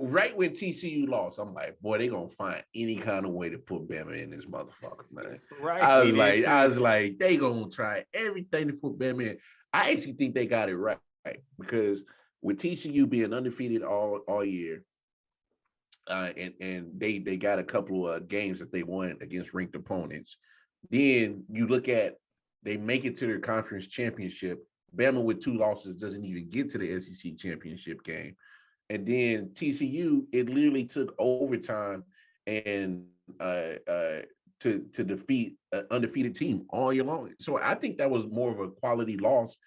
Right when TCU lost, I'm like, boy, they gonna find any kind of way to put Bama in this motherfucker, man. Right. I was like, they gonna try everything to put Bama in. I actually think they got it right because with TCU being undefeated all year, and they got a couple of games that they won against ranked opponents. Then you look at they make it to their conference championship. Bama with 2 losses doesn't even get to the SEC championship game. And then TCU, it literally took overtime and to defeat an undefeated team all year long. So I think that was more of a quality loss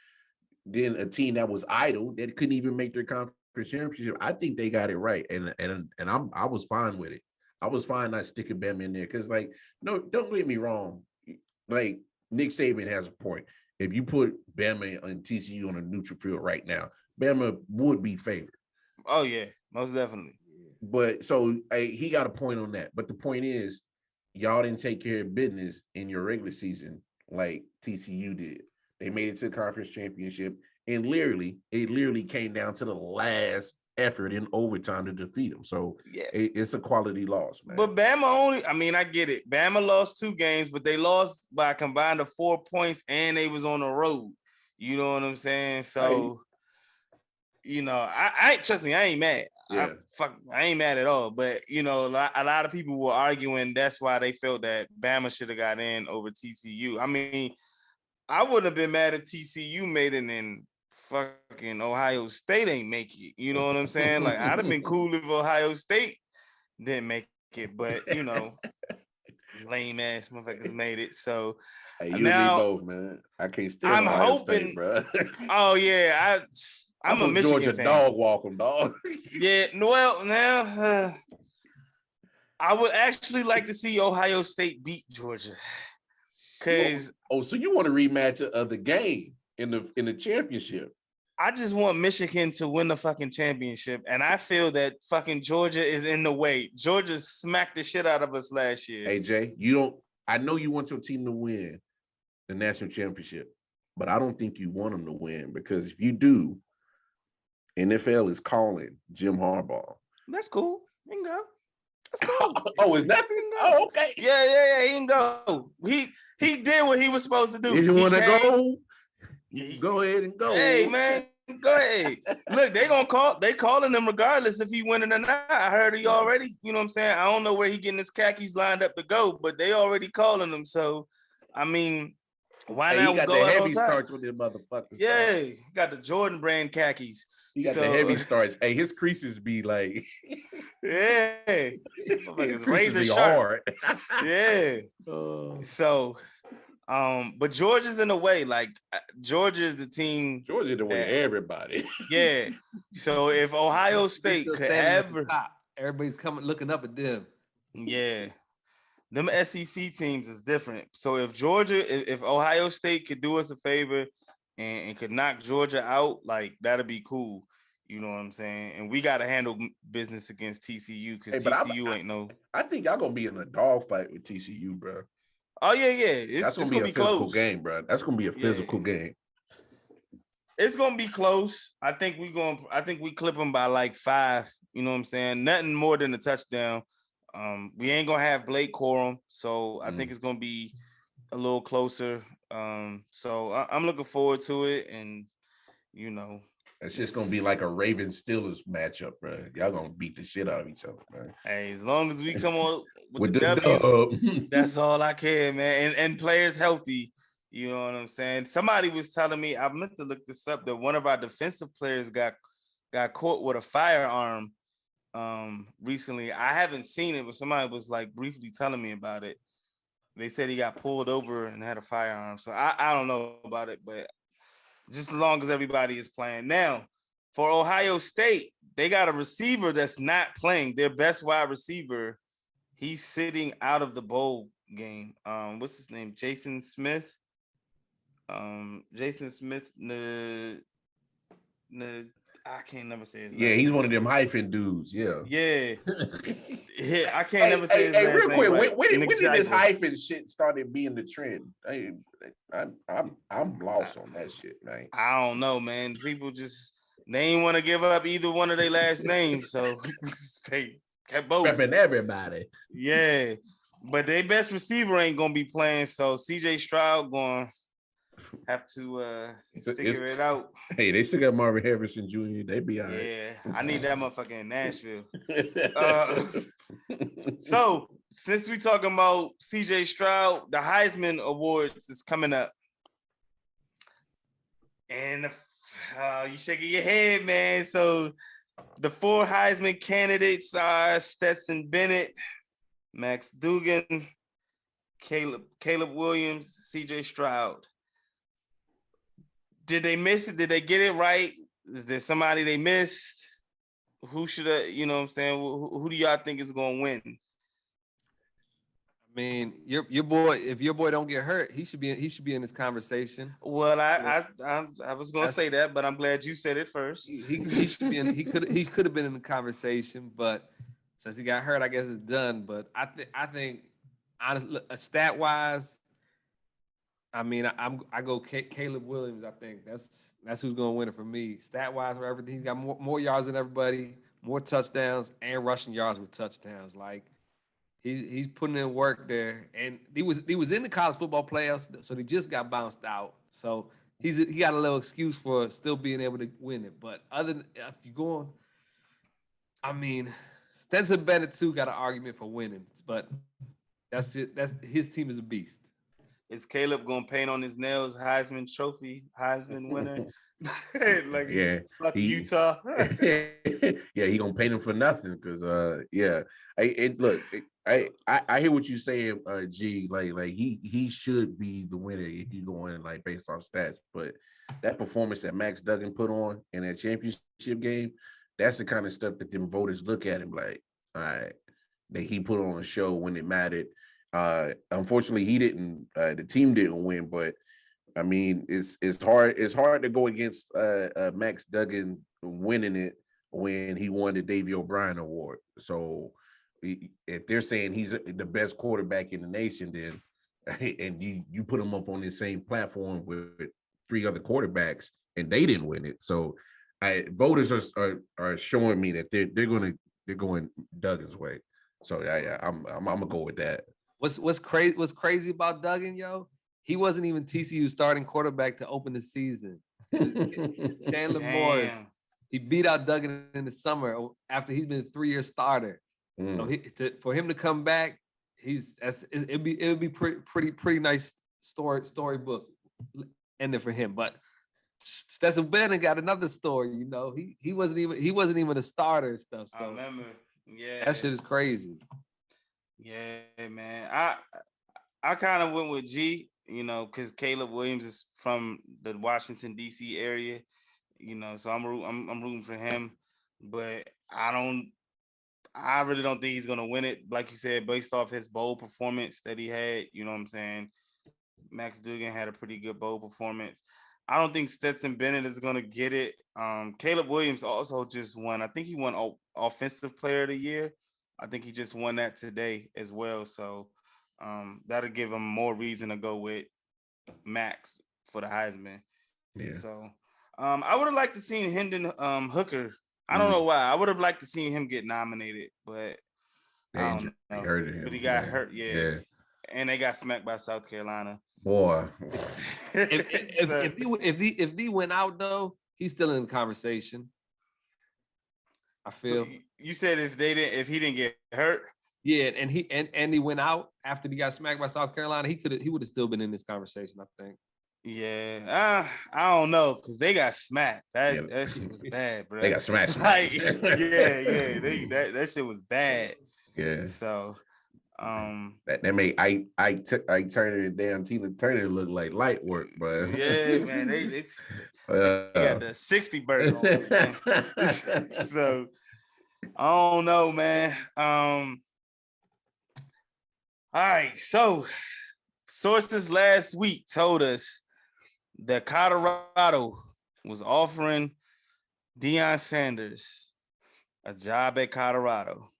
than a team that was idle that couldn't even make their conference championship. I think they got it right, and I was fine with it. I was fine not sticking Bama in there because, like, no, don't get me wrong. Like Nick Saban has a point. If you put Bama and TCU on a neutral field right now, Bama would be favored. Oh yeah, most definitely. But so he got a point on that. But the point is, y'all didn't take care of business in your regular season like TCU did. They made it to the conference championship, and it literally came down to the last effort in overtime to defeat them. So yeah, it's a quality loss, man. But Bama only, I mean, I get it. Bama lost 2 games, but they lost by a combined of 4 points, and they was on the road. You know what I'm saying? So, you know, I trust me, I ain't mad. Yeah. I ain't mad at all. But, you know, a lot of people were arguing that's why they felt that Bama should have got in over TCU. I mean, I wouldn't have been mad if TCU made it and fucking Ohio State ain't make it. You know what I'm saying? Like, I'd have been cool if Ohio State didn't make it. But, you know, lame ass motherfuckers made it. So hey, you now, and me both, man. I can't stand Ohio State, bro. Oh, yeah. I'm a Michigan Georgia fan. dog walk them, dog. Yeah, well, now I would actually like to see Ohio State beat Georgia. Cause so you want a rematch of the game in the championship? I just want Michigan to win the fucking championship, and I feel that fucking Georgia is in the way. Georgia smacked the shit out of us last year. Hey Jay, I know you want your team to win the national championship, but I don't think you want them to win because if you do, NFL is calling Jim Harbaugh. That's cool. You can go. That's cool. Oh, it's nothing? Oh, okay. Yeah. He can go. He did what he was supposed to do. If you want to go, go ahead and go. Hey, man, go ahead. Look, they calling him regardless if he winning or not. I heard he already, you know what I'm saying? I don't know where he getting his khakis lined up to go, but they already calling him. So, I mean, why not? He got the heavy starts with them motherfuckers. Yeah, he got the Jordan brand khakis. He got the heavy starts. Hey, his creases be like, yeah, his creases be hard. Yeah. So, but Georgia's in a way, like Georgia is the team. Georgia the way everybody. Yeah. So if Ohio State could ever, everybody's looking up at them. Yeah. Them SEC teams is different. So if Ohio State could do us a favor and could knock Georgia out, like that'd be cool. You know what I'm saying? And we got to handle business against TCU because TCU ain't no. I think y'all gonna be in a dogfight with TCU, bro. Oh yeah. That's gonna be a physical game, bro. That's gonna be a physical game. It's gonna be close. I think we clip them by like 5. You know what I'm saying? Nothing more than a touchdown. We ain't gonna have Blake Corum, so I think it's gonna be a little closer. So I'm looking forward to it, and you know, it's just gonna be like a Ravens Steelers matchup, bro. Y'all gonna beat the shit out of each other, man. Hey, as long as we come on with the W, that's all I care, man. And players healthy. You know what I'm saying? Somebody was telling me, I meant to look this up, that one of our defensive players got caught with a firearm recently. I haven't seen it, but somebody was like briefly telling me about it. They said he got pulled over and had a firearm. So I don't know about it, but just as long as everybody is playing. Now, for Ohio State, they got a receiver that's not playing. Their best wide receiver, he's sitting out of the bowl game. What's his name? Jayson Smith. Jayson Smith. I can't never say his Yeah, last he's name. one of them hyphen dudes. Yeah. Yeah. Yeah, I can't never say his last real name quick, right. when Nick did this Jagger. hyphen shit started being the trend? I'm lost on that shit, man. I don't know, man. People just they ain't want to give up either one of their last names, so they kept both. Repping everybody. Yeah, but their best receiver ain't gonna be playing, so CJ Stroud gonna have to figure it out. Hey, they still got Marvin Harrison Jr. They be all right. Yeah, I need that motherfucker in Nashville. So since we talking about CJ Stroud, the Heisman Awards is coming up. And you shaking your head, man. So the 4 Heisman candidates are Stetson Bennett, Max Duggan, Caleb Williams, CJ Stroud. Did they miss it? Did they get it right? Is there somebody they missed? Who should have, you know what I'm saying? Who do y'all think is going to win? I mean, your boy, if your boy don't get hurt, he should be in this conversation. Well, I was gonna say that, but I'm glad you said it first. He should be in, he could have been in the conversation, but since he got hurt, I guess it's done. But I think honestly, stat wise, I mean, I go Caleb Williams. I think that's who's gonna win it for me. Stat wise, for everything, he's got more yards than everybody, more touchdowns, and rushing yards with touchdowns. Like. He's putting in work there, and he was in the college football playoffs, so he just got bounced out. So he got a little excuse for still being able to win it. But other than if you go on, I mean, Stetson Bennett too got an argument for winning, but that's his team is a beast. Is Caleb gonna paint on his nails Heisman Trophy, Heisman winner? Like yeah, fuck Utah. Yeah, he gonna paint him for nothing because yeah. I hear what you saying, G. Like he should be the winner if you going like based off stats, but that performance that Max Duggan put on in that championship game, that's the kind of stuff that them voters look at him like, all right, that he put on a show when it mattered. Unfortunately, he didn't. The team didn't win, but I mean, it's hard to go against Max Duggan winning it when he won the Davey O'Brien Award. So if they're saying he's the best quarterback in the nation, then and you put him up on the same platform with 3 other quarterbacks and they didn't win it. So voters are showing me that they're going Duggan's way. So I'm gonna go with that. What's crazy about Duggan, yo? He wasn't even TCU's starting quarterback to open the season. Chandler Morris, he beat out Duggan in the summer after he's been a 3-year starter. So for him to come back, it'd be pretty nice storybook ending for him. But Stetson Bennett got another story. You know, he wasn't even a starter and stuff. So I remember, yeah, that shit is crazy. Yeah, man. I kind of went with G, you know, because Caleb Williams is from the Washington D.C. area, you know, so I'm rooting for him, but I really don't think he's gonna win it. Like you said, based off his bowl performance that he had, you know what I'm saying. Max Duggan had a pretty good bowl performance. I don't think Stetson Bennett is gonna get it. Caleb Williams also just won. I think he won Offensive Player of the Year. I think he just won that today as well. So that'll give him more reason to go with Max for the Heisman. Yeah. So I would have liked to see Hendon Hooker. I don't know why. I would have liked to see him get nominated, but I don't know. But he got hurt, yeah. And they got smacked by South Carolina. Boy. if he went out though, he's still in the conversation. I feel. You said if he didn't get hurt. Yeah, and he went out after he got smacked by South Carolina. He would have still been in this conversation, I think. Yeah, I don't know because they got smacked. That shit was bad, bro. They got smacked. Like, yeah. That shit was bad. Yeah. So, that made Ike Turner and damn Tina Turner look like light work, bro. Yeah, man. They got the 60 bird on them, man. So, I don't know, man. All right, so sources last week told us that Colorado was offering Deion Sanders, a job at Colorado.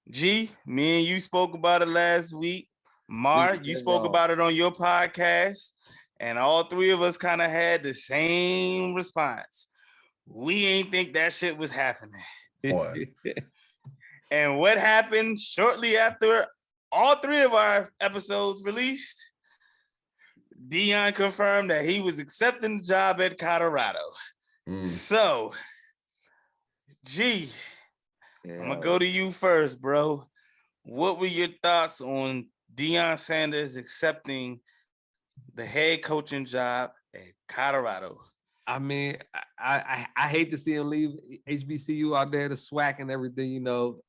G, me and you spoke about it last week. Mar, you spoke about it on your podcast, and all three of us kind of had the same response. We ain't think that shit was happening. Boy. And what happened shortly after all three of our episodes released? Deion confirmed that he was accepting the job at Colorado. So, G, I'm gonna go to you first, bro. What were your thoughts on Deion Sanders accepting the head coaching job at Colorado? I mean, I hate to see him leave HBCU out there to SWAC and everything. You know,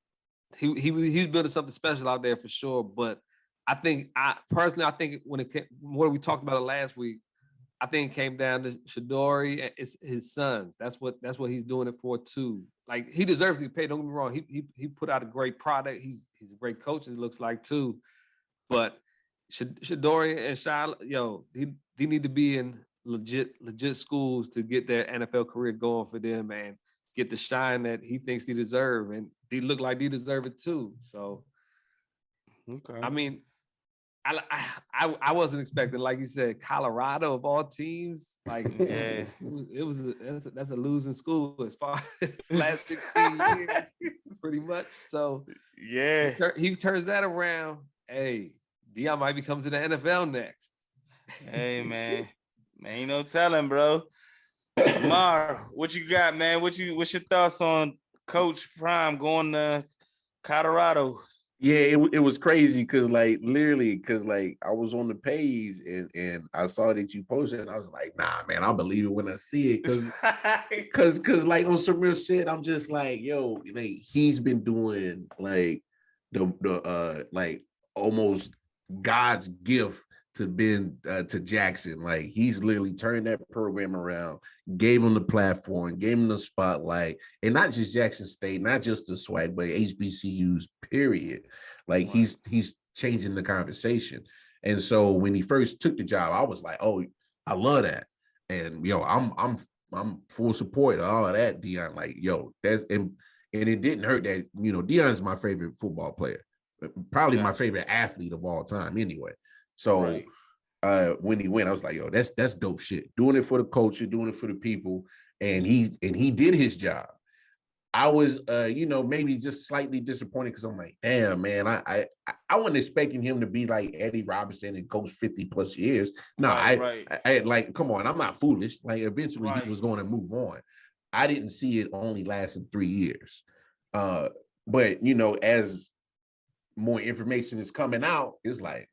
he's building something special out there for sure. But I think personally, when it came, what we talked about it last week, I think it came down to Shadori and it's his sons. That's what he's doing it for too. Like, he deserves to be paid. Don't get me wrong. He put out a great product. He's a great coach, it looks like too. But Shadori and Shai, they need to be in legit schools to get their NFL career going for them and get the shine that he thinks they deserve. And they look like they deserve it too. So, okay. I mean, I wasn't expecting, like you said, Colorado of all teams. Like, yeah, that's a losing school as far as last 16 years, pretty much. So yeah, he turns that around. Hey, Deion might be coming to the NFL next. Hey, man, ain't no telling, bro. Mar, what you got, man? What's your thoughts on Coach Prime going to Colorado? Yeah, it was crazy because literally I was on the page and I saw that you posted and I was like, nah, man, I'll believe it when I see it because like on some real shit, I'm just like, yo, like he's been doing like the like almost God's gift to Jackson. Like, he's literally turned that program around, gave him the platform, gave him the spotlight, and not just Jackson State, not just the SWAC, but HBCUs, period. Like, he's changing the conversation. And so when he first took the job, I was like, oh, I love that. And I'm full support of all of that, Deion. Like, yo, that's and it didn't hurt that, Deion's my favorite football player, probably my favorite athlete of all time anyway. So when he went, I was like, yo, that's dope shit. Doing it for the culture, doing it for the people. And he did his job. I was maybe just slightly disappointed because I'm like, damn, man, I wasn't expecting him to be like Eddie Robinson and coach 50 plus years. No, I like, come on, I'm not foolish. Like, eventually he was going to move on. I didn't see it only lasting 3 years. But as more information is coming out, it's like,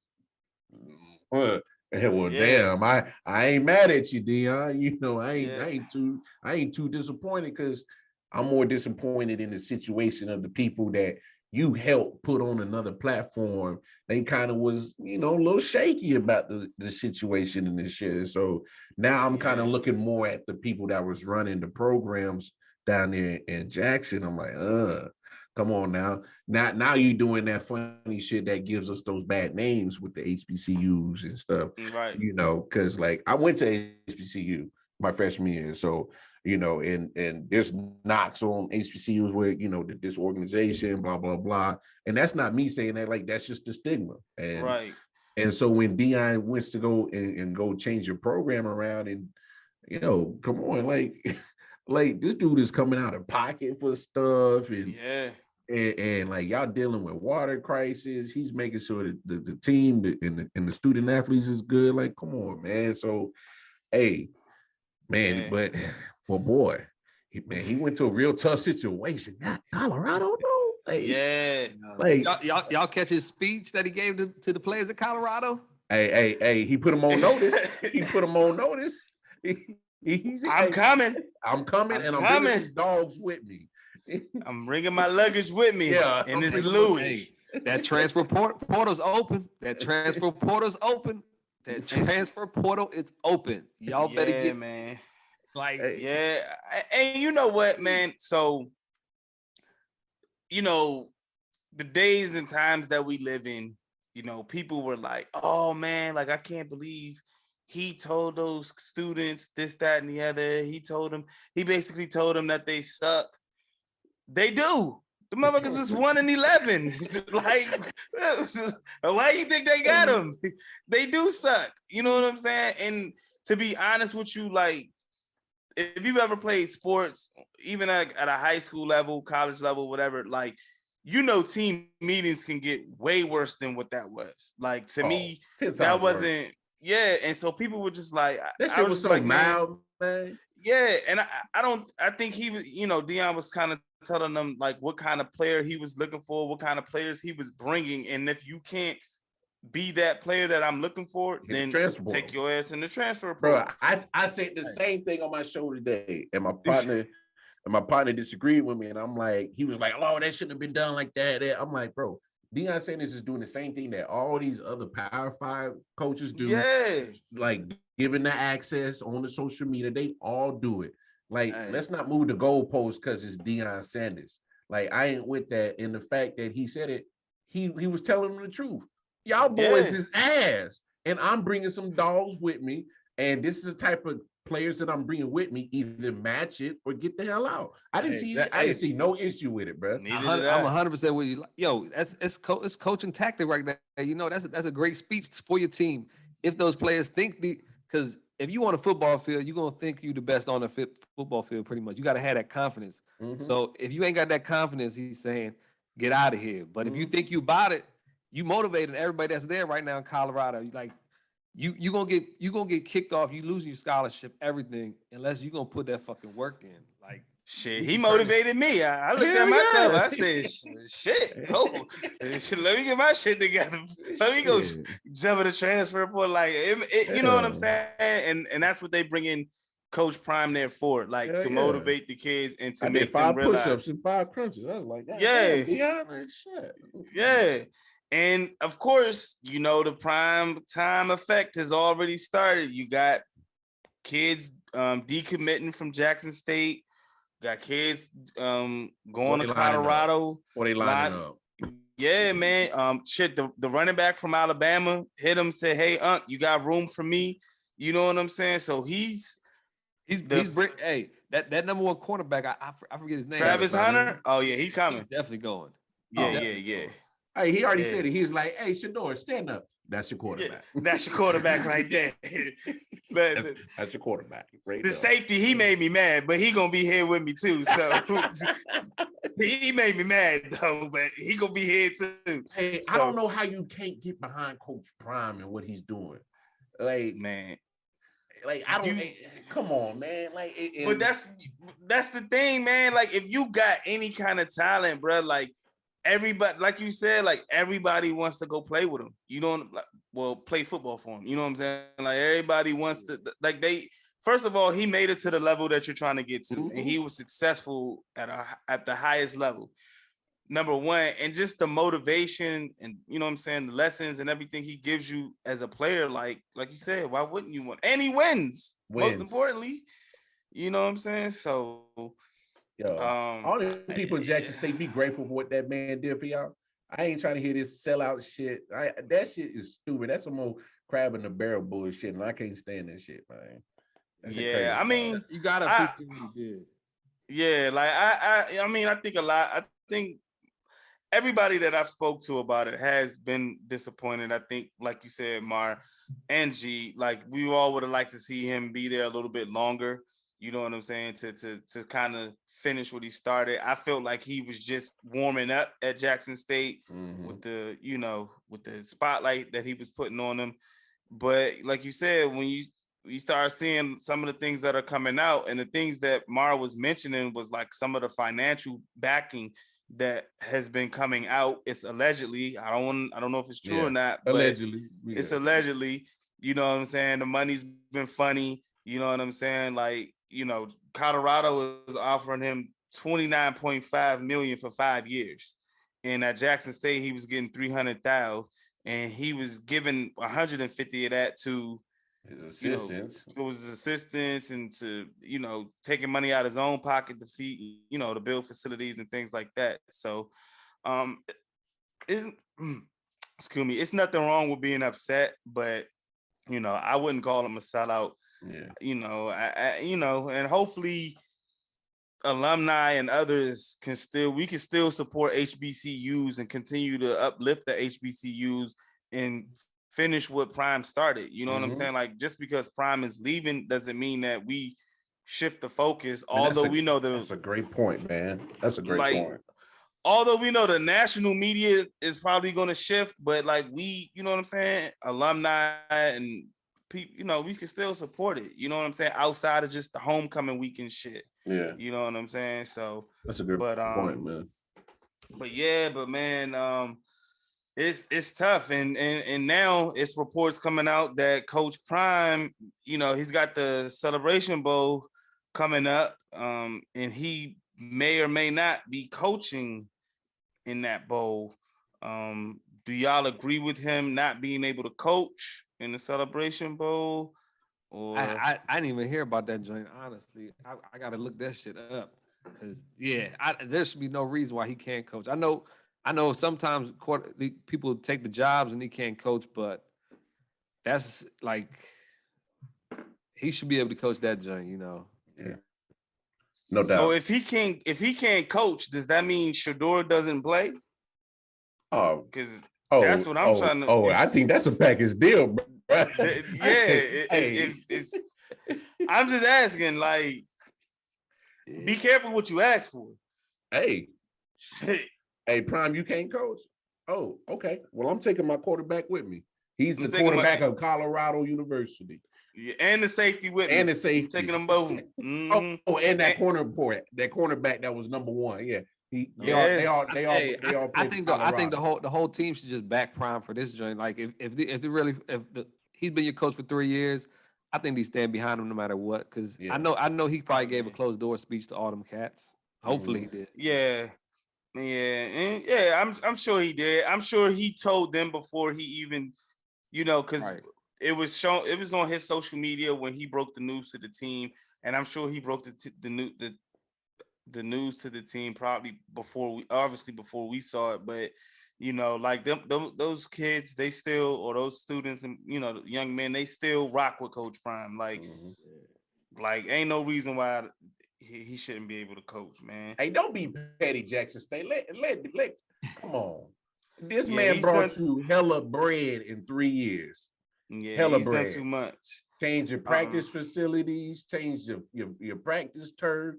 damn, I ain't mad at you, Deion. I ain't too disappointed because I'm more disappointed in the situation of the people that you helped put on another platform. They kind of was, a little shaky about the situation and this shit. So now I'm kind of looking more at the people that was running the programs down there in Jackson. I'm like, come on now. Now you doing that funny shit that gives us those bad names with the HBCUs and stuff. Right. Because like I went to HBCU my freshman year. So, and there's knocks on HBCUs where, the disorganization, blah, blah, blah. And that's not me saying that, like, that's just the stigma. And so when Deion wants to go and go change your program around and, come on, like this dude is coming out of pocket for stuff and like y'all dealing with water crisis. He's making sure that the team and the student athletes is good. Like, come on, man. So, hey, man, but well, boy, he went to a real tough situation. Colorado, though. Like y'all catch his speech that he gave to the players at Colorado? Hey, he put them on notice. He put them on notice. I'm coming, and I'm bringing dogs with me. I'm bringing my luggage with me. Yeah, and it's Louis. That transfer portal's open. That transfer portal's open. That transfer portal is open. Y'all better get, man. Like, and you know what, man? So, the days and times that we live in, people were like, oh man, like, I can't believe he told those students this, that, and the other. He basically told them that they suck. They do. The motherfuckers was 1-11. Like, why you think they got them? They do suck. You know what I'm saying? And to be honest with you, like, if you've ever played sports, even at a high school level, college level, whatever, like, team meetings can get way worse than what that was. Like, to me, 10 that times worse. wasn't, yeah. And so people were just like, That I shit was was just so like, man, loud, man. yeah. And I think he was, Deion was kind of telling them like what kind of player he was looking for, what kind of players he was bringing. And if you can't be that player that I'm looking for, then take your ass in the transfer portal. Bro, I said the same thing on my show today, and my partner disagreed with me, and I'm like, he was like, "Oh, that shouldn't have been done like that." I'm like, bro, Deion Sanders is doing the same thing that all these other Power 5 coaches do. Yeah, like giving the access on the social media, they all do it. Like, let's not move the goalposts because it's Deion Sanders. Like, I ain't with that. And the fact that he said it, he was telling them the truth. Y'all boys is ass, and I'm bringing some dogs with me. And this is the type of players that I'm bringing with me. Either match it or get the hell out. I didn't see no issue with it, bro. I'm 100% with you. Yo, it's coaching tactic right there. That's a great speech for your team. If those players think because if you on a football field, you're gonna think you the best on the football field. Pretty much, you got to have that confidence. Mm-hmm. So if you ain't got that confidence, he's saying, get out of here. But if you think you about it, you motivating everybody that's there right now in Colorado. Like, you gonna get kicked off. You losing your scholarship, everything, unless you gonna put that fucking work in. Like, shit, he motivated me. I looked at myself. I said, shit, let me get my shit together. Let me go jump in the transfer portal. Like, you know what I'm saying? And that's what they bring in Coach Prime there for, like, to motivate the kids and to make them realize. 5 push-ups and 5 crunches. I was like, shit. Yeah. And of course, the prime time effect has already started. You got kids decommitting from Jackson State. Got kids going to Colorado. Or they lining up. Yeah, man. The running back from Alabama hit him, said, "Hey, you got room for me?" You know what I'm saying? So he's that number one cornerback. I forget his name. Travis Hunter. Oh yeah, he's coming. He's definitely going. Yeah. Hey, he already said it. He was like, "Hey, Shador, stand up. That's your quarterback. Yeah, that's your quarterback right there." That's your quarterback. Right, the safety, he made me mad, but he gonna be here with me too. So he made me mad though, but he gonna be here too. Hey, I don't know how you can't get behind Coach Prime and what he's doing. Like, man, like I don't. Come on, man. Like, but that's the thing, man. Like, if you got any kind of talent, bro, like. Everybody, like you said, like everybody wants to go play with him. Play football for him. You know what I'm saying? Like everybody wants to, like first of all, he made it to the level that you're trying to get to, and he was successful at the highest level. Number one, and just the motivation and the lessons and everything he gives you as a player, like you said, why wouldn't you want? And he wins. Most importantly, you know what I'm saying? So. Yo, all the people in Jackson State, be grateful for what that man did for y'all. I ain't trying to hear this sellout shit. That shit is stupid. That's some more crab in the barrel bullshit, and I can't stand that shit, man. That's crazy, I mean, you gotta appreciate what he did. Yeah, like I mean, I think a lot. I think everybody that I've spoke to about it has been disappointed. I think, like you said, Mar and G, like we all would have liked to see him be there a little bit longer. You know what I'm saying? To kind of finish what he started. I felt like he was just warming up at Jackson State with the spotlight that he was putting on him. But like you said, when you start seeing some of the things that are coming out, and the things that Mara was mentioning was like some of the financial backing that has been coming out. It's allegedly. I don't know if it's true or not, but allegedly. It's allegedly. You know what I'm saying? The money's been funny. You know what I'm saying? Like, Colorado is offering him $29.5 million for 5 years. And at Jackson State, he was getting $300,000, and he was giving $150 of that to his assistants. To his assistants, and to, taking money out of his own pocket to feed, to build facilities and things like that. So excuse me, it's nothing wrong with being upset, but I wouldn't call him a sellout. Yeah. And hopefully alumni and others we can still support HBCUs and continue to uplift the HBCUs and finish what Prime started. You know what I'm saying? Like, just because Prime is leaving doesn't mean that we shift the focus. Although we know that's a great point, man. That's a great point. Although we know the national media is probably going to shift, but like you know what I'm saying? Alumni and people, we can still support it. You know what I'm saying? Outside of just the homecoming weekend shit. Yeah. You know what I'm saying? So that's a good point, man. But man, it's tough. And now it's reports coming out that Coach Prime, he's got the Celebration Bowl coming up. And he may or may not be coaching in that bowl. Do y'all agree with him not being able to coach in the Celebration Bowl? Or I didn't even hear about that joint, honestly. I gotta look that shit up. Cause there should be no reason why he can't coach. I know sometimes people take the jobs and he can't coach, but that's like he should be able to coach that joint, Yeah. No doubt. So if he can't coach, does that mean Shador doesn't play? Oh, because that's what I'm trying to. Oh, I think that's a package deal, bro. I'm just asking, like, be careful what you ask for. Hey, Prime, you can't coach. Oh, okay. Well, I'm taking my quarterback with me. He's the quarterback of Colorado University. Yeah, and the safety with me. And the safety. I'm taking them both. Mm-hmm. And that cornerback that was number one. Yeah. They all. I think the whole team should just back Prime for this joint. Like if he's been your coach for 3 years, I think they stand behind him no matter what. Because I know he probably gave a closed door speech to all them cats. Hopefully he did. Yeah. I'm sure he did. I'm sure he told them before he even, because it was shown. It was on his social media when he broke the news to the team, and I'm sure he broke the news to the team probably before we saw it. But like those kids, they still, or those students and young men, they still rock with Coach Prime. Like, like ain't no reason why he shouldn't be able to coach, man. Hey, don't be petty, Jackson State. Let come on. This man brought you hella bread in 3 years. Yeah, hella he's bread. Done too much. Change your practice facilities, change your practice turf.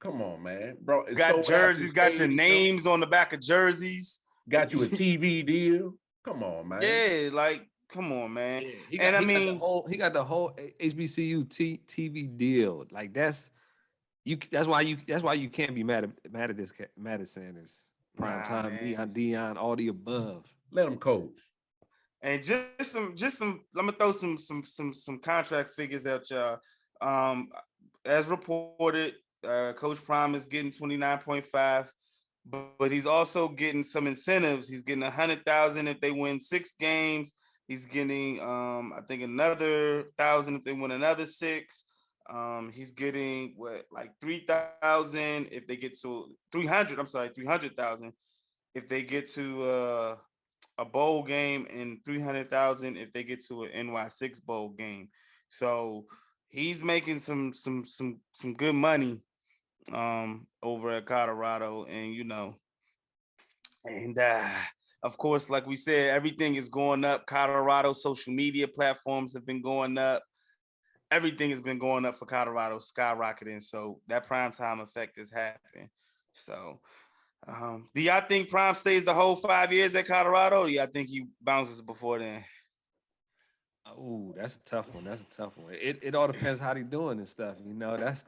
Come on, man. Bro, got jerseys, got your names on the back of jerseys. Got you a TV deal. Come on, man. Yeah, like, come on, man. Yeah, he got the whole HBCU TV deal. Like that's why you can't be mad at Sanders. Prime time, Deion, all the above. Let him coach. And just some. Let me throw some contract figures at y'all. As reported, Coach Prime is getting 29.5, but he's also getting some incentives. He's getting 100,000 if they win 6 games. He's getting I think another 1,000 if they win another 6. He's getting like 3,000 if they get to 300. I'm sorry, 300,000 if they get to a bowl game, and 300,000 if they get to an NY6 bowl game. So he's making some good money over at Colorado, and of course, like we said, everything is going up. Colorado social media platforms have been going up. Everything has been going up for Colorado, skyrocketing. So that primetime effect is happening. So do y'all think Prime stays the whole 5 years at Colorado, or do y'all think he bounces before then? Oh, that's a tough one. It all depends how he's doing and stuff.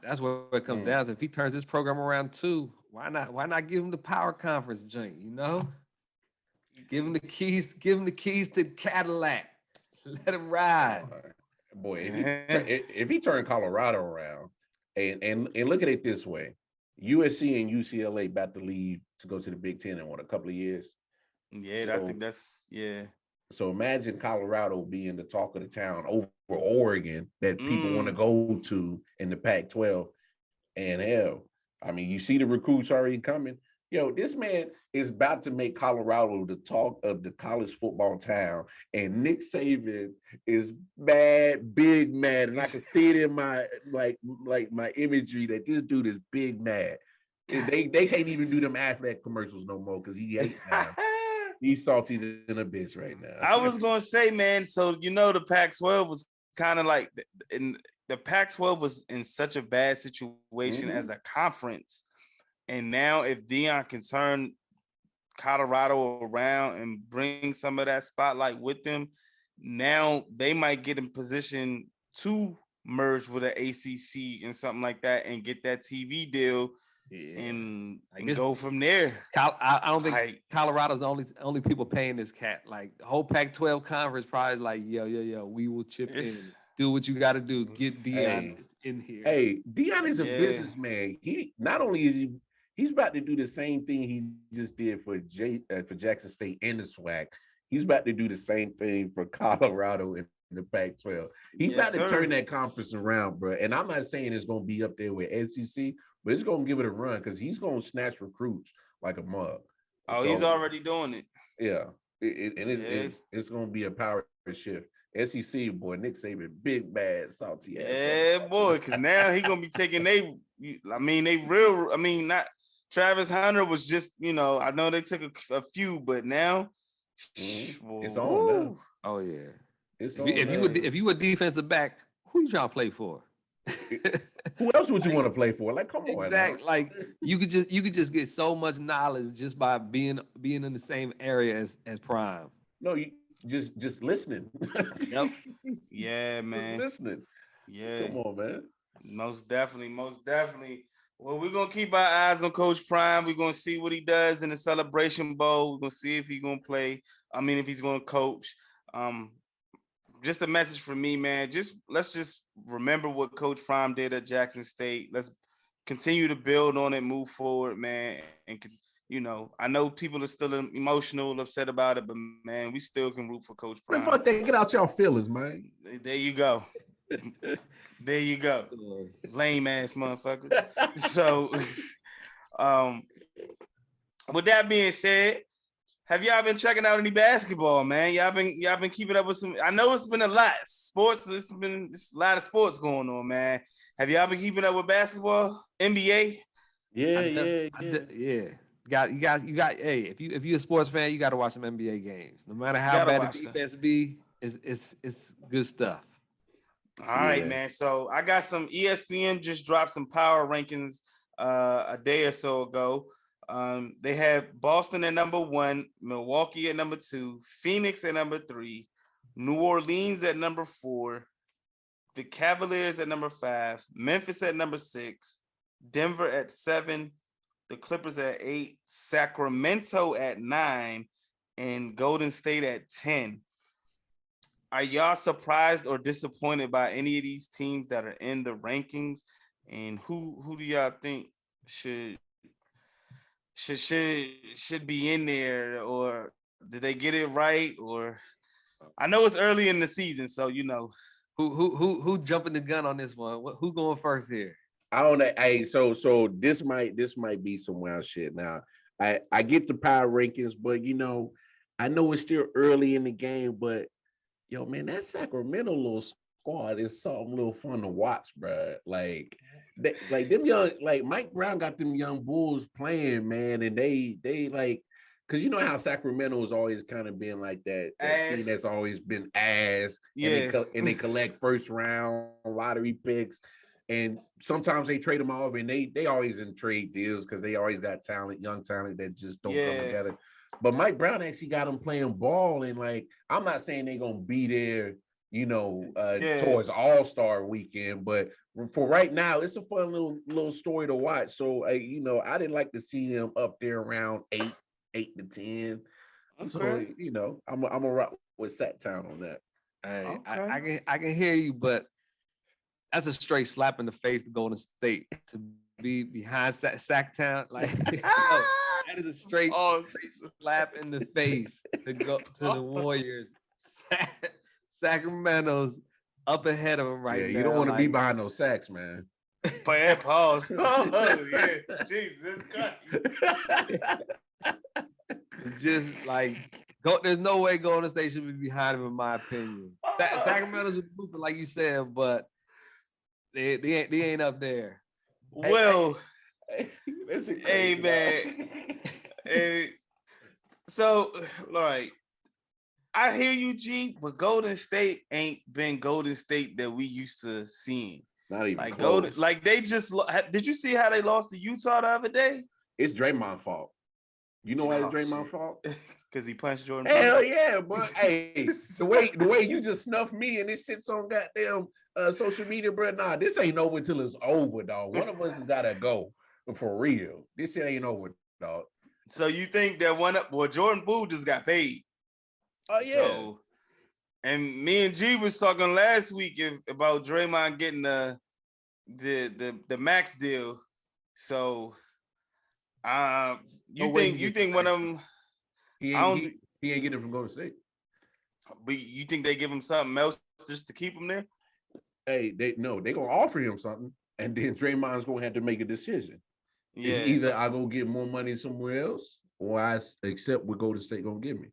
That's what it comes down to. If he turns this program around too, why not give him the power conference joint? Give him the keys. Give him the keys to Cadillac. Let him ride. Boy, if he turned Colorado around, and look at it this way, USC and UCLA about to leave to go to the Big Ten in a couple of years. Yeah, I think that's So imagine Colorado being the talk of the town over Oregon that people want to go to in the Pac-12. And hell, I mean, you see the recruits already coming. Yo, this man is about to make Colorado the talk of the college football town, and Nick Saban is mad, big mad, and I can see it in my like my imagery that this dude is big mad. They can't even do them Affleck commercials no more because he ain't now. He's salty than a bitch right now. I was gonna say, man. So the Pac-12 was kind of like the Pac-12 was in such a bad situation as a conference, and now if Deion can turn Colorado around and bring some of that spotlight with them, now they might get in position to merge with an ACC and something like that and get that TV deal. Yeah. And go from there. I don't think Colorado's the only people paying this cat. Like the whole Pac-12 conference probably like, yo, we will chip in. Do what you got to do. Get Deion in here. Hey, Deion is a businessman. He not only is he's about to do the same thing he just did for Jackson State and the SWAC. He's about to do the same thing for Colorado and the Pac-12. He's about to turn that conference around, bro. And I'm not saying it's going to be up there with SEC, but it's going to give it a run because he's going to snatch recruits like a mug. Oh, so, he's already doing it. Yeah. It's going to be a power shift. SEC, boy, Nick Saban, big, bad, salty ass. Yeah, boy, because now he's going to be taking not Travis Hunter was just, I know they took a few, but now it's on now. Oh, yeah. If you were defensive back, who you trying to play for? Who else would you want to play for? Like, come on. Exactly. Like you could just get so much knowledge just by being in the same area as Prime. No, you just listening. Yep. Yeah, man. Just listening. Yeah. Come on, man. Most definitely. Well, we're gonna keep our eyes on Coach Prime. We're gonna see what he does in the Celebration Bowl. We're gonna see if he's gonna play. If he's gonna coach. Just a message for me, man. Let's remember what Coach Prime did at Jackson State. Let's continue to build on it, move forward, man. And I know people are still emotional, upset about it, but man, we still can root for Coach Prime. Fuck that, get out y'all feelings, man. There you go. There you go. Lame ass motherfucker. So, with that being said, have y'all been checking out any basketball, man? Y'all been keeping up with some. I know it's been a lot sports. It's a lot of sports going on, man. Have y'all been keeping up with basketball? NBA? Yeah. You got. Hey, if you're a sports fan, you got to watch some NBA games. No matter how bad the defense be, it's good stuff. All right, man. So I got some ESPN just dropped some power rankings a day or so ago. They had Boston at number 1, Milwaukee at number 2, Phoenix at number 3, New Orleans at number 4, the Cavaliers at number 5, Memphis at number 6, Denver at 7, the Clippers at 8, Sacramento at 9, and Golden State at 10. Are y'all surprised or disappointed by any of these teams that are in the rankings? And who do y'all think should be in there, or did they get it right? Or I know it's early in the season, so who jumping the gun on this one? Who going first here? I don't know. Hey, so this might be some wild shit. Now, I get the power rankings, but I know it's still early in the game, but yo, man, that Sacramento little squad is something a little fun to watch, bro. Like them young, like Mike Brown got them young Bulls playing, man, and they like, because you know how Sacramento has always kind of been like that team that's always been ass. Yeah, and they collect first round lottery picks, and sometimes they trade them off, and they always in trade deals because they always got young talent that just don't come together. But Mike Brown actually got them playing ball, and like, I'm not saying they're gonna be there, towards All-Star weekend, but for right now, it's a fun little story to watch. So I didn't like to see them up there around 8 to 10. Okay. So I'm gonna rock with Sacktown on that. Hey, okay. I can hear you, but that's a straight slap in the face to Golden State to be behind Sacktown. Like, that is a straight slap in the face to go to the Warriors. Sacramento's up ahead of them right now. You don't want to be behind those sacks, man. Pause. Oh yeah, Jesus Christ. Just like there's no way Golden State should be behind him, in my opinion. Sacramento's moving, like you said, but they ain't up there. Well, hey man. Hey, so all right. I hear you, G, but Golden State ain't been Golden State that we used to seeing. Not even like close. Golden, like they just. Did you see how they lost to Utah the other day? It's Draymond's fault. You know why it's Draymond's shit. fault? Because he punched Jordan. Hell yeah, but hey, the way you just snuffed me and this shit's on goddamn social media, bro. Nah, this ain't over till it's over, dog. One of us has gotta go for real. This shit ain't over, dog. So you think that Jordan Poole just got paid? Oh yeah. So, and me and G was talking last week about Draymond getting the max deal. So, you think one of them? He ain't getting it from Golden State. But you think they give him something else just to keep him there? Hey, they gonna offer him something, and then Draymond's gonna have to make a decision. Yeah. It's either I go get more money somewhere else, or I accept what Golden State gonna give me.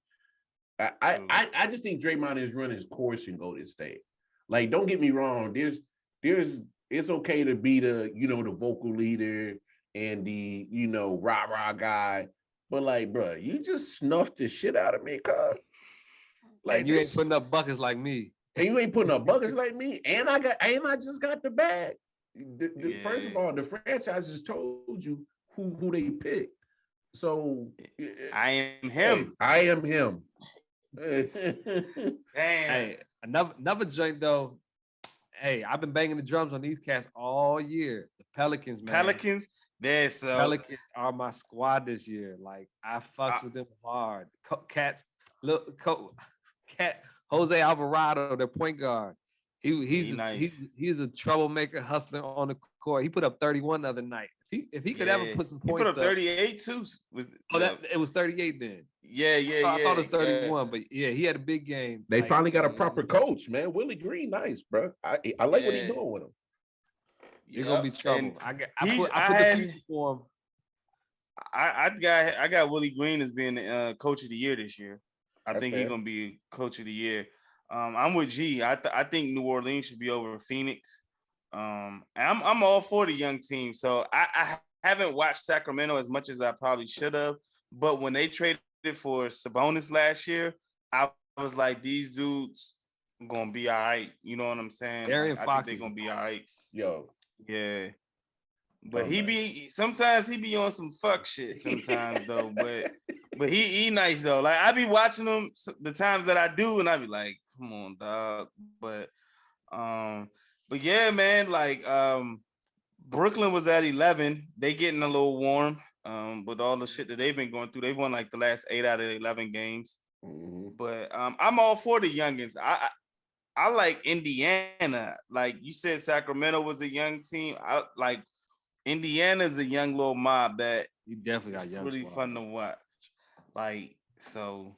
I just think Draymond is running his course in Golden State. Like, don't get me wrong. It's okay to be the the vocal leader and the rah guy, but like, bro, you just snuffed the shit out of me, cuz. Like, and you ain't putting up buckets like me. And you ain't putting up buckets like me. And I just got the bag. First of all, the franchise just told you who they picked. So I am him. I am him. Damn. Hey, another joint though. Hey, I've been banging the drums on these cats all year. The Pelicans, man. Pelicans are my squad this year. Like, I fucks with them hard. Cat Jose Alvarado, their point guard. He's a troublemaker, hustler on the court. He put up 31 the other night. If he could ever put some points, he put up 38 too. It was 38 then. Yeah. I thought it was 31, but yeah, he had a big game. They finally got a proper coach, man. Willie Green, nice, bro. I like what he's doing with him. You're gonna be trouble. I put the future for him. I got Willie Green as being coach of the year this year. I think he's gonna be coach of the year. I'm with G. I think New Orleans should be over Phoenix. I'm all for the young team. So I haven't watched Sacramento as much as I probably should have. But when they traded for Sabonis last year, I was like, these dudes are gonna be all right. You know what I'm saying? I think they're gonna be all right. Yo. Yeah. But sometimes he be on some fuck shit sometimes though. But he nice though. Like, I be watching him the times that I do, and I be like, come on, dog. But yeah, man, like Brooklyn was at 11. They getting a little warm. With all the shit that they've been going through. They've won like the last 8 out of 11 games. Mm-hmm. But I'm all for the youngins. I like Indiana. Like you said, Sacramento was a young team. I like Indiana's a young little mob that you definitely got young. Really fun to watch. Like, so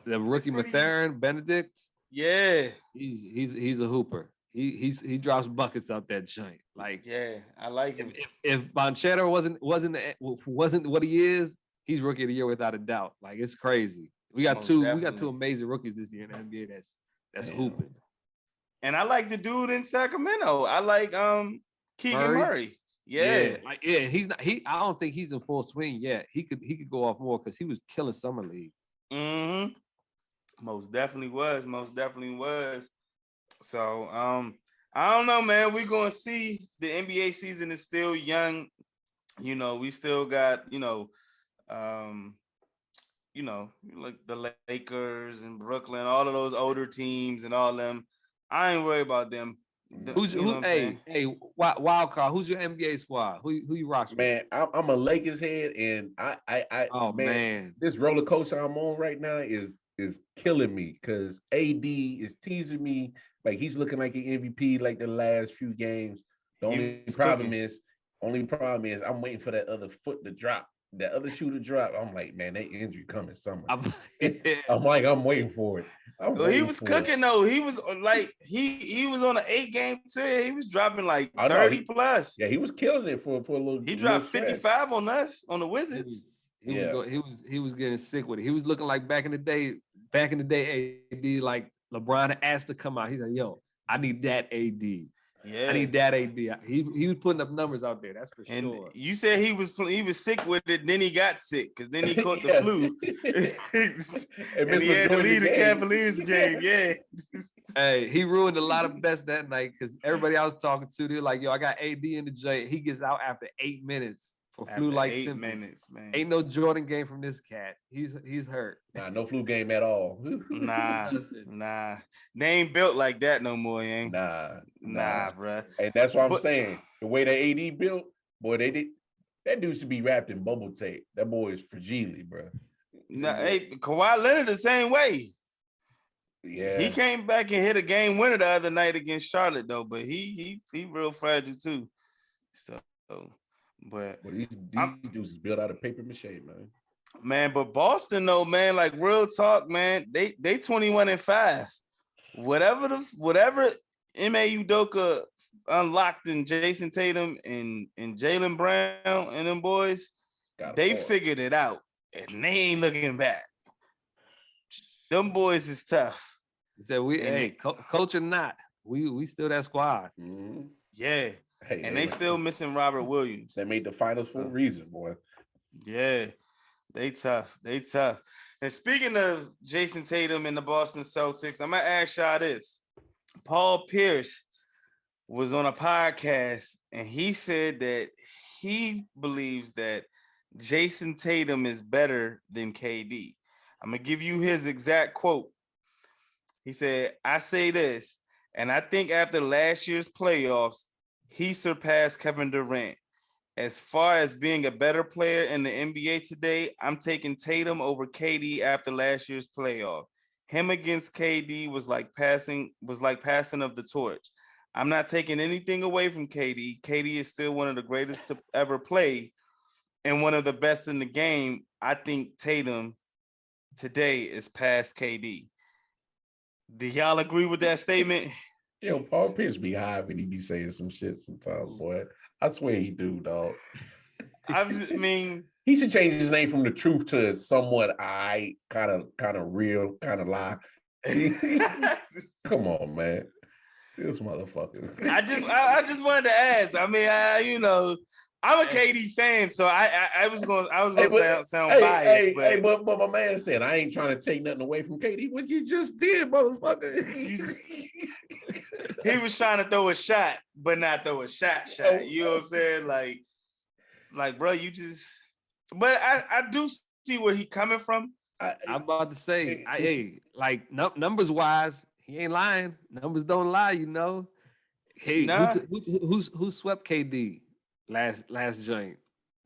the rookie Mathurin Benedict. Yeah, he's a hooper. He drops buckets out that joint. Like, yeah, I like him. If Banchero wasn't what he is, he's rookie of the year without a doubt. Like, it's crazy. We got two amazing rookies this year in the NBA that's hooping. And I like the dude in Sacramento. I like Keegan Murray. Yeah. He's not. I don't think he's in full swing yet. He could go off more because he was killing summer league. Mm-hmm. Most definitely was. So I don't know, man. We're gonna see. The NBA season is still young. We still got, like the Lakers and Brooklyn, all of those older teams and all them. I ain't worried about them. Wild card. Who's your NBA squad? Who you rock with? Man, I'm a Lakers head, and man, this roller coaster I'm on right now is killing me because AD is teasing me like he's looking like an MVP like the last few games. The only problem is I'm waiting for that other foot to drop. that other shooter dropped. I'm like, man, that injury coming summer. I'm I'm waiting for it. Well, he was cooking though. He was like he was on an 8-game series. He was dropping like 30 plus. Yeah, he was killing it for a little. He dropped 55 on us on the Wizards. He was getting sick with it. He was looking like back in the day, AD, like LeBron asked to come out. He's like, yo, I need that AD. Yeah, I need that AD. He was putting up numbers out there. That's for and sure. You said he was sick with it. Then he got sick because then he caught the flu, and he had to leave the Cavaliers game. Yeah. Hey, he ruined a lot of bets that night because everybody I was talking to, they're like, yo, I got AD in the J. He gets out after 8 minutes for flu-like symptoms. 8 minutes, man. Ain't no Jordan game from this cat. He's hurt. Nah, no flu game at all. Nah. They ain't built like that no more, ain't. Nah, bro. And that's what I'm saying. The way that AD built, boy, that dude should be wrapped in bubble tape. That boy is fragile, bro. Nah, hey, Kawhi Leonard the same way. Yeah, he came back and hit a game winner the other night against Charlotte though, but he real fragile too. So, but these dudes is built out of paper mache, man. But Boston though, man, like real talk, man. They 21-5. Whatever Ime Udoka unlocked in Jayson Tatum and Jaylen Brown and them boys, they figured it out and they ain't looking back. Them boys is tough. So coach or not, we still that squad. Mm-hmm. Yeah. And they still missing Robert Williams. They made the finals for a reason, boy. Yeah. They tough. And speaking of Jayson Tatum and the Boston Celtics, I'm gonna ask y'all this. Paul Pierce was on a podcast and he said that he believes that Jayson Tatum is better than KD. I'm gonna give you his exact quote. He said, I say this, and I think after last year's playoffs, he surpassed Kevin Durant. As far as being a better player in the NBA today, I'm taking Tatum over KD after last year's playoff. Him against KD was like passing of the torch. I'm not taking anything away from KD. KD is still one of the greatest to ever play and one of the best in the game. I think Tatum today is past KD. Do y'all agree with that statement? Yo, Paul Pierce be high when he be saying some shit sometimes, boy. I swear he do, dog. I mean, he should change his name from the truth to somewhat kind of real, kind of lie. Come on, man. This motherfucker. I just wanted to ask. I mean, I'm a KD fan, so I was gonna sound biased. But my man said I ain't trying to take nothing away from KD. What you just did, motherfucker. He was trying to throw a shot, but not throw a shot. You know what I'm saying? Like, bro, you just. But I do see where he coming from. I'm about to say, numbers wise, he ain't lying. Numbers don't lie, Hey, who swept KD? Last joint.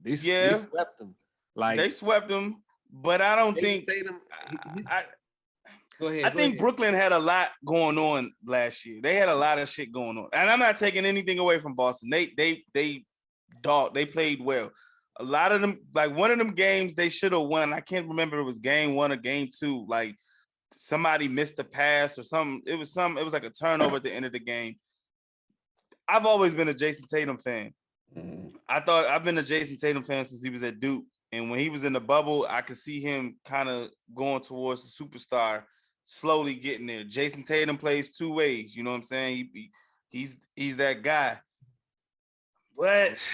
They swept them. They swept them, but I don't think Go ahead. I think Brooklyn had a lot going on last year. They had a lot of shit going on. And I'm not taking anything away from Boston. They played well. A lot of them, like one of them games they should have won. I can't remember if it was game 1 or game 2. Like somebody missed a pass or something. It was like a turnover at the end of the game. I've always been a Jayson Tatum fan. Mm-hmm. I've been a Jayson Tatum fan since he was at Duke. And when he was in the bubble, I could see him kind of going towards the superstar, slowly getting there. Jayson Tatum plays 2 ways. You know what I'm saying? He's that guy. But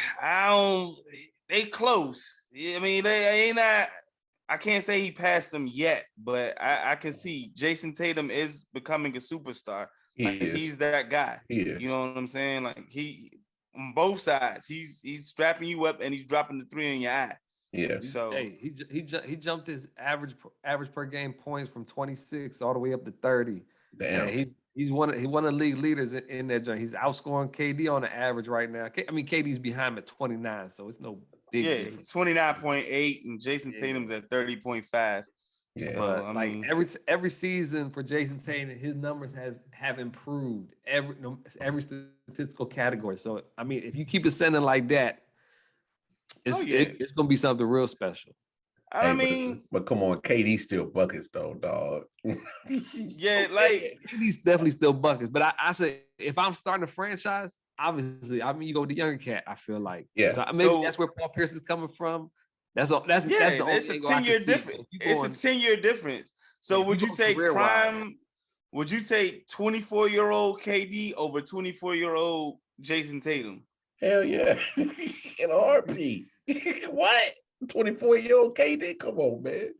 they close. I mean, they ain't not. I can't say he passed them yet, but I can see Jayson Tatum is becoming a superstar. He's that guy. You know what I'm saying? Like he on both sides, he's strapping you up and he's dropping the 3 in your eye. Yeah. So he jumped his average per game points from 26 all the way up to 30. Damn. And he's one of the league leaders in that joint. He's outscoring KD on the average right now. I mean, KD's behind him at 29, so it's no big difference. 29.8 and Jayson Tatum's at 30.5. Yeah. So, But I mean, every season for Jayson Tatum, his numbers have improved every statistical category. So I mean, if you keep ascending like that, it's gonna be something real special. I mean, but come on, KD still buckets though, dog. Yeah, like KD's definitely still buckets. But I say if I'm starting a franchise, obviously, I mean you go with the younger cat. I feel like So maybe that's where Paul Pierce is coming from. That's the only it's a angle I 10-year can see. difference. It's a 10-year difference. So would you take prime? Would you take 24-year-old KD over 24-year-old Jayson Tatum? Hell yeah. In a heartbeat. What? 24-year-old KD? Come on, man.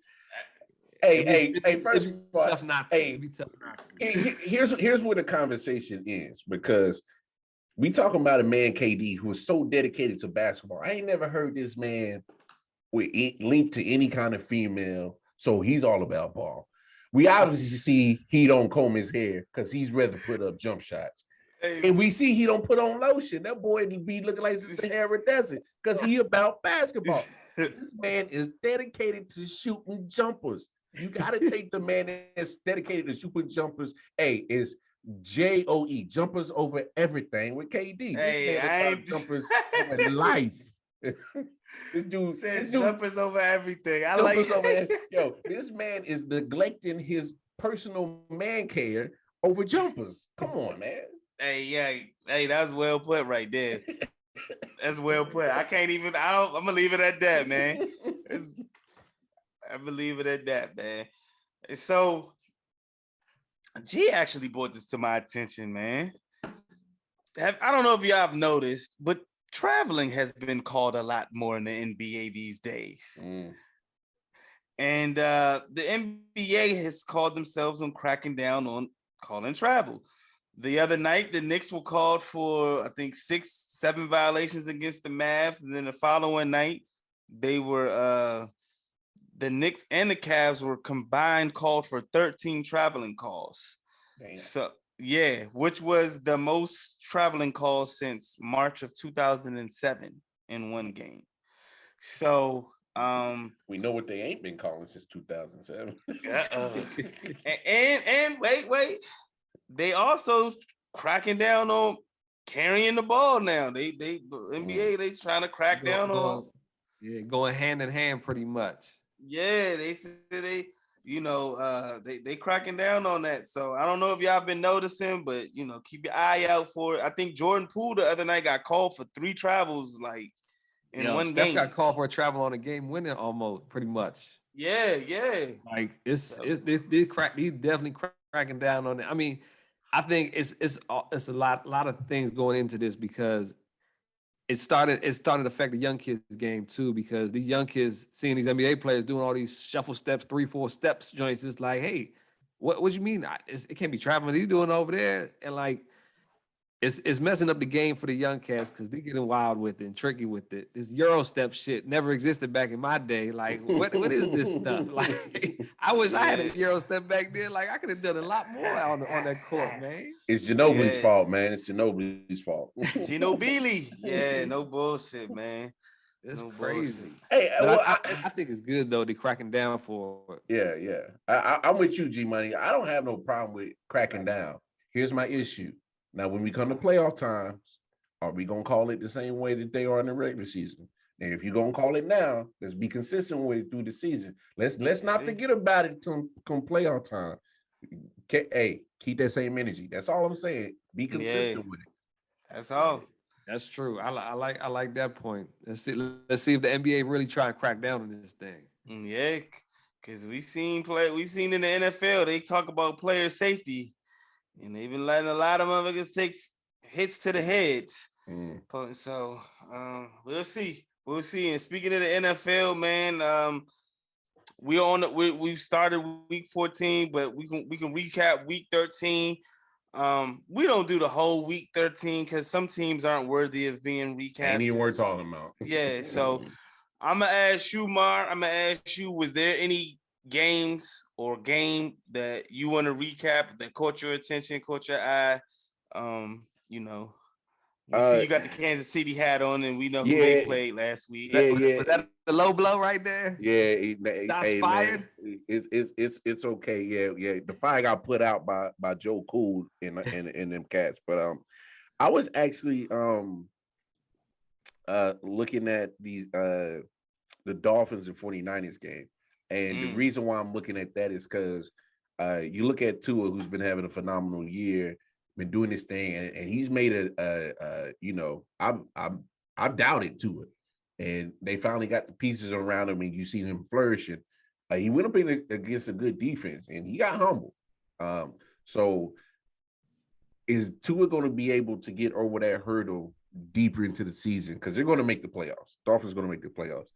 Hey, first of all, tough not to. It'd be tough not to. Here's where the conversation is, because we talking about a man, KD, who is so dedicated to basketball. I ain't never heard this man leap to any kind of female, so he's all about ball. We obviously see he don't comb his hair because he's rather put up jump shots. And we see he don't put on lotion. That boy be looking like the Sahara Desert because he about basketball. This man is dedicated to shooting jumpers. You got to take the man that's dedicated to shooting jumpers. Hey, it's JOE, jumpers over everything with KD. Hey, I ain't jumpers over life. This dude says jumpers over everything. I like yo, this man is neglecting his personal man care over jumpers. Come on, man. Hey, that's well put right there. That's well put. I'm gonna leave it at that, man. I'm gonna leave it at that, man. So G actually brought this to my attention, man. I don't know if y'all have noticed, but traveling has been called a lot more in the NBA these days. And the NBA has called themselves on cracking down on calling travel. The other night, the Knicks were called for, I think, 6-7 violations against the Mavs. And then the following night, they were the Knicks and the Cavs were combined called for 13 traveling calls. Damn. So yeah, which was the most traveling calls since March of 2007 in one game. So we know what they ain't been calling since 2007. and wait. They also cracking down on carrying the ball now. The NBA, they trying to crack down on. Yeah, going hand in hand pretty much. Yeah, they said they cracking down on that. So I don't know if y'all been noticing, but keep your eye out for it. I think Jordan Poole the other night got called for 3 travels in one Steph game. Got called for a travel on a game winning almost pretty much. Yeah. Like it's definitely cracking down on it. I mean, I think it's a lot of things going into this because it started to affect the young kids' game too, because these young kids seeing these NBA players doing all these shuffle steps, 3-4 steps joints. It's like, hey, what you mean? It can't be traveling. What are you doing over there? And like, it's messing up the game for the young cats because they're getting wild with it and tricky with it. This Euro step shit never existed back in my day. Like, what is this stuff? Like, I wish I had a Euro step back then. Like, I could have done a lot more on that court, man. It's Ginobili's fault, man. It's Ginobili's fault. Ginobili. Yeah, no bullshit, man. It's crazy. Bullshit. Hey, well, I think it's good though. They're cracking down for it. Yeah. I'm with you, G Money. I don't have no problem with cracking down. Here's my issue. Now, when we come to playoff times, are we gonna call it the same way that they are in the regular season? And if you're gonna call it now, let's be consistent with it through the season. Let's not forget about it come playoff time. Hey, keep that same energy. That's all I'm saying. Be consistent with it. That's all. That's true. I like that point. Let's see if the NBA really try and crack down on this thing. Yeah, because we seen in the NFL, they talk about player safety, and they've been letting a lot of motherfuckers take hits to the heads. So we'll see. And speaking of the NFL, man, we've started week 14, but we can recap week 13. We don't do the whole week 13 because some teams aren't worthy of being recapped. Ain't even worth talking about. Yeah, so I'm gonna ask you, Mar. Was there any games or game that you want to recap that caught your attention, caught your eye? We see you got the Kansas City hat on, and we know who they played last week. Was that the low blow right there? Yeah, Shots fired. Man, it's okay. Yeah. The fire got put out by Joe Cool and them cats. But I was actually looking at the Dolphins and 49ers game. And the reason why I'm looking at that is because you look at Tua, who's been having a phenomenal year, been doing this thing, and he's made I've doubted Tua, and they finally got the pieces around him, and you see him flourishing. He went up against a good defense, and he got humble. So is Tua going to be able to get over that hurdle deeper into the season? Because they're going to make the playoffs. Dolphins going to make the playoffs.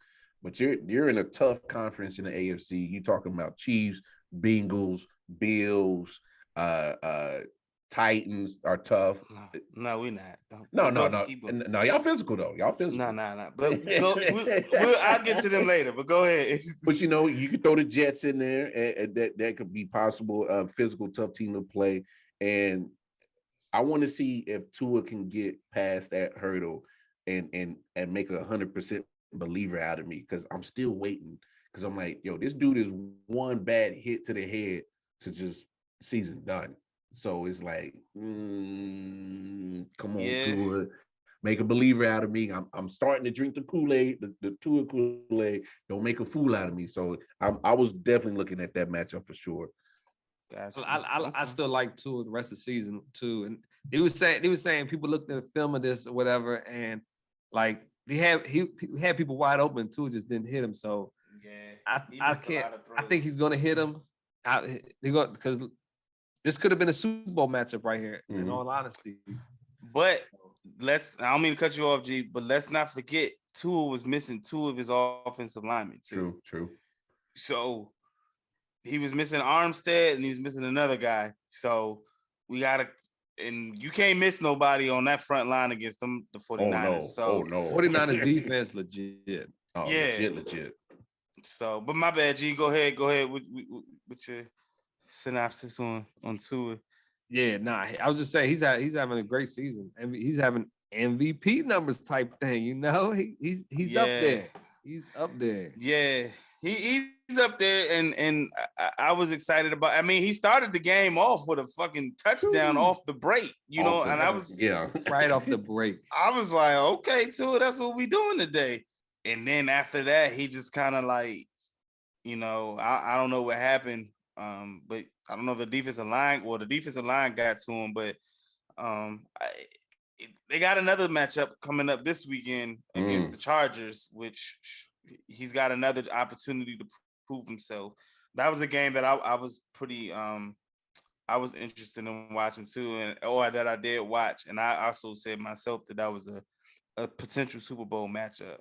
But you're in a tough conference in the AFC. You're talking about Chiefs, Bengals, Bills, Titans are tough. No, we're not. No. Y'all physical though. Y'all physical. No. But I'll get to them later. But go ahead. But you could throw the Jets in there, and that could be possible. Physical, tough team to play. And I want to see if Tua can get past that hurdle and make 100% believer out of me, because I'm still waiting, because I'm like, yo, this dude is one bad hit to the head to just season done. So it's like, come on, Tua, make a believer out of me. I'm starting to drink the Kool-Aid, the Tua Kool-Aid. Don't make a fool out of me. So I was definitely looking at that matchup for sure. Gotcha. I still like Tua the rest of the season too. And he was saying people looked at the film of this or whatever, and like he had people wide open. Tua just didn't hit him. So I think he's gonna hit him. Because this could have been a Super Bowl matchup right here, in all honesty. But I don't mean to cut you off, G, but let's not forget Tua was missing 2 of his offensive linemen too. True. So he was missing Armstead and he was missing another guy. So and you can't miss nobody on that front line against them, the 49ers. Oh no. 49ers defense legit. Oh, yeah. Legit. So, but my bad, G. Go ahead with your synopsis on Tua. Yeah, I was just saying he's having a great season. I mean, he's having MVP numbers type thing. He's up there. He's up there. Yeah, he's up there, and I was excited about. I mean, he started the game off with a fucking touchdown off the break, I was right off the break. I was like, okay, Tua, that's what we doing today. And then after that, he just kind of like, I don't know what happened. But I don't know if the defensive line got to him, but they got another matchup coming up this weekend against the Chargers, which he's got another opportunity to prove himself. That was a game that I was pretty I was interested in watching too, or that I did watch, and I also said myself that was a potential Super Bowl matchup.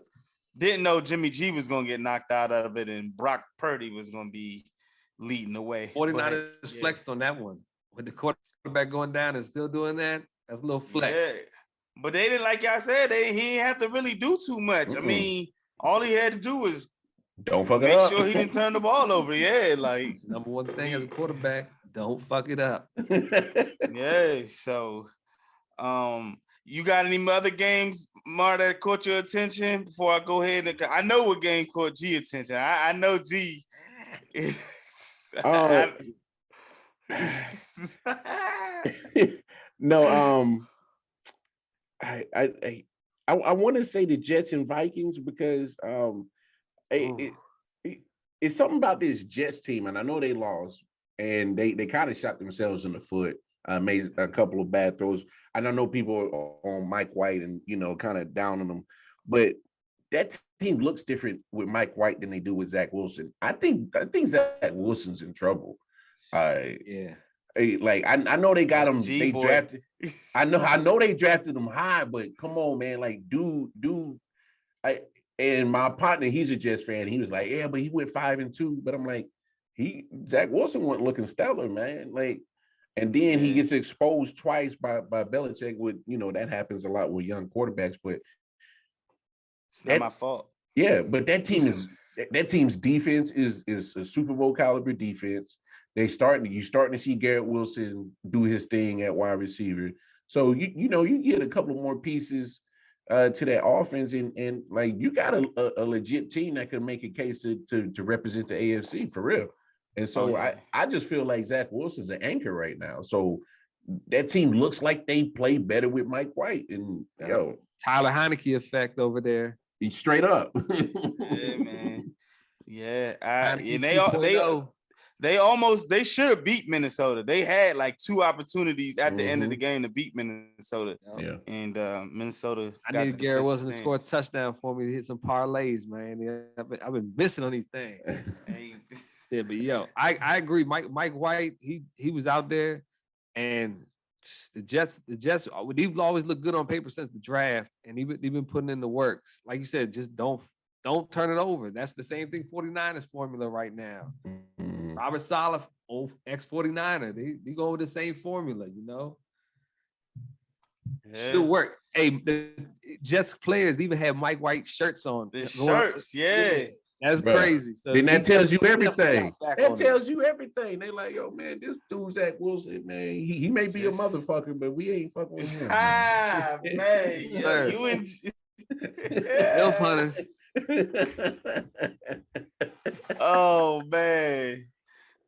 Didn't know Jimmy G was gonna get knocked out of it, and Brock Purdy was gonna be leading the way. 49ers flexed on that one. With the quarterback going down and still doing that, that's a little flex. Yeah. But they didn't, like y'all said, he didn't have to really do too much. I mean, all he had to do was don't fuck it up. Make sure he didn't turn the ball over. Yeah, like number one thing as a quarterback, don't fuck it up. Yeah, so you got any other games, Mar, that caught your attention before I go ahead? I know what game caught G attention. I know G. No, I want to say the Jets and Vikings because it's something about this Jets team, and I know they lost, and they kind of shot themselves in the foot. Made a couple of bad throws, and I know people are on Mike White and kind of down on them, but that team looks different with Mike White than they do with Zach Wilson. I think Zach Wilson's in trouble. Like I know they got him. They drafted. I know they drafted him high, but come on, man. Like, dude. And my partner, he's a Jets fan. He was like, yeah, but he went 5-2. But I'm like, Zach Wilson wasn't looking stellar, man. Like, and then he gets exposed twice by Belichick. With that happens a lot with young quarterbacks, but it's not my fault. Yeah, but that team's defense is a Super Bowl caliber defense. You're starting to see Garrett Wilson do his thing at wide receiver. So you get a couple more pieces to that offense, and like you got a legit team that can make a case to represent the AFC for real. And so I just feel like Zach Wilson's an anchor right now. So that team looks like they play better with Mike White. And Tyler Heineke effect over there. He's straight up. Yeah, man. Yeah, Heineke and they should have beat Minnesota. They had like 2 opportunities at the end of the game to beat Minnesota. Yeah. And Minnesota. I need Garrett Wilson to score a touchdown for me to hit some parlays, man. Yeah, I've been missing on these things. Yeah, but yo, I agree. Mike White, he was out there, and the Jets, they've always looked good on paper since the draft, and they've been putting in the works. Like you said, just don't turn it over. That's the same thing 49ers formula right now. Robert Saleh, ex-49er, they go with the same formula, you know. Still work. Hey, the Jets players even have Mike White shirts on. The shirts, yeah. That's crazy. So then that tells you everything. That tells you everything. They like, yo, man, this dude's Zach Wilson, man. He may be a motherfucker, but we ain't fucking with him. Man. Yeah, you and Elf hunters. Oh man,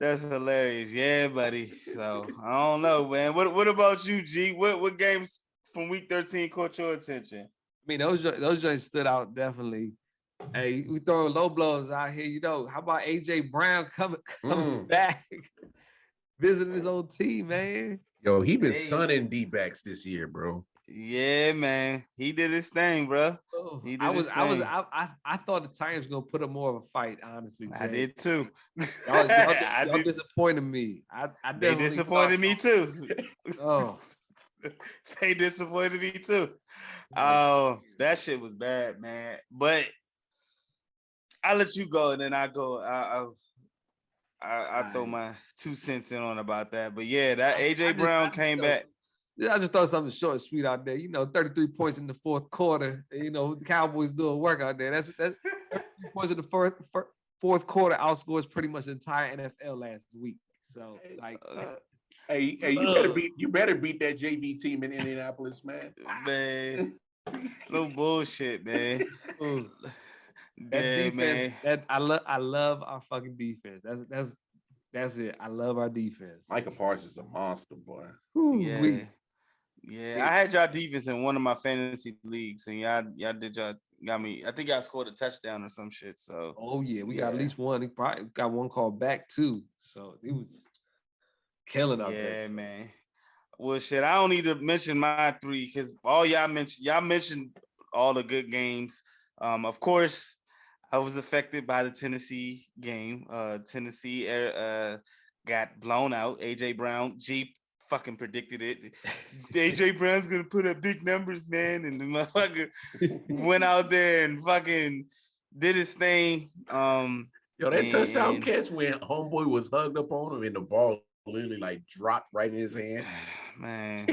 that's hilarious. Yeah, buddy. So I don't know, man. What about you, G? What games from week 13 caught your attention? I mean, those joints stood out definitely. Hey, we throwing low blows out here. You know, how about AJ Brown coming back, visiting his old team, man? Yo, he been sunning D-backs this year, bro. Yeah, man. He did his thing, bro. I thought the Titans were gonna put up more of a fight, honestly. Jay. I did too. Y'all disappointed me. They disappointed me too. Oh. They disappointed me too. Oh, that shit was bad, man. But I'll let you go, and then I go. I throw my 2 cents in on about that. But yeah, that AJ Brown came back. I just thought something short and sweet out there. You know, 33 points in the fourth quarter. You know, the Cowboys doing work out there. That's 33 points in the fourth quarter outscores pretty much the entire NFL last week. So, like, hey, you better beat that JV team in Indianapolis, man. Man, no bullshit, man. That defense, man. I love our fucking defense. That's it. I love our defense. Micah Parsons is a monster, boy. Yeah, I had y'all defense in one of my fantasy leagues, and y'all got me. I think y'all scored a touchdown or some shit. So, we got at least one. He probably got one called back too. So he was killing out there. Yeah, man. Well, shit, I don't need to mention my 3 because all y'all mentioned all the good games. Of course, I was affected by the Tennessee game. Tennessee got blown out. AJ Brown, G fucking predicted it. AJ Brown's gonna put up big numbers, man, and the motherfucker went out there and fucking did his thing. Yo, that touchdown catch when homeboy was hugged up on him and the ball literally like dropped right in his hand. Man.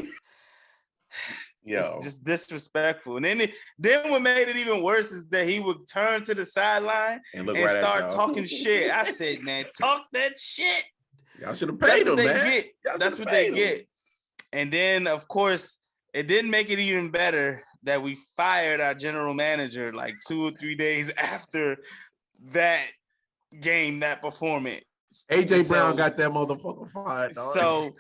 It's just disrespectful. And then what made it even worse is that he would turn to the sideline and start talking shit. I said, man, talk that shit. Y'all should have paid him, man. That's what they get. And then, of course, it didn't make it even better that we fired our general manager like 2 or 3 days after that game, that performance. AJ Brown got that motherfucker fired. So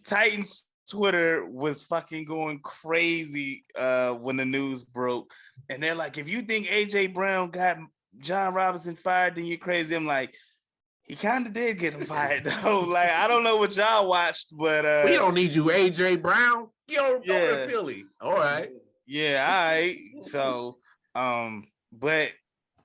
Titans Twitter was fucking going crazy when the news broke. And they're like, if you think AJ Brown got John Robinson fired, then you're crazy. I'm like, he kind of did get him fired though. Like, I don't know what y'all watched, but we don't need you, AJ Brown. Yo, go to Philly. All right. Yeah, all right. So but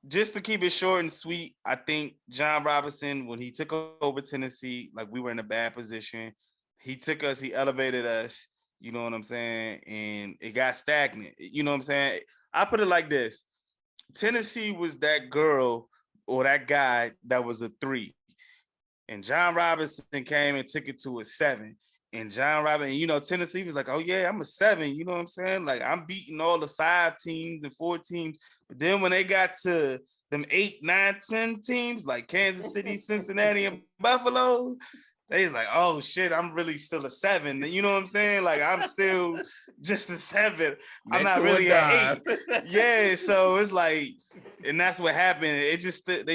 just to keep it short and sweet, I think John Robinson, when he took over Tennessee, like we were in a bad position. He took us, he elevated us, you know what I'm saying? And it got stagnant. You know what I'm saying? I put it like this. Tennessee was that girl or that guy that was a 3. And John Robinson came and took it to a 7. And John Robinson, you know, Tennessee was like, oh yeah, I'm a 7. You know what I'm saying? Like I'm beating all the 5 teams and 4 teams. But then when they got to them 8, 9, 10 teams like Kansas City, Cincinnati, and Buffalo, they was like, oh shit, I'm really still a 7. You know what I'm saying? Like I'm still just a 7. I'm not really an 8. Yeah, so it's like, and that's what happened. They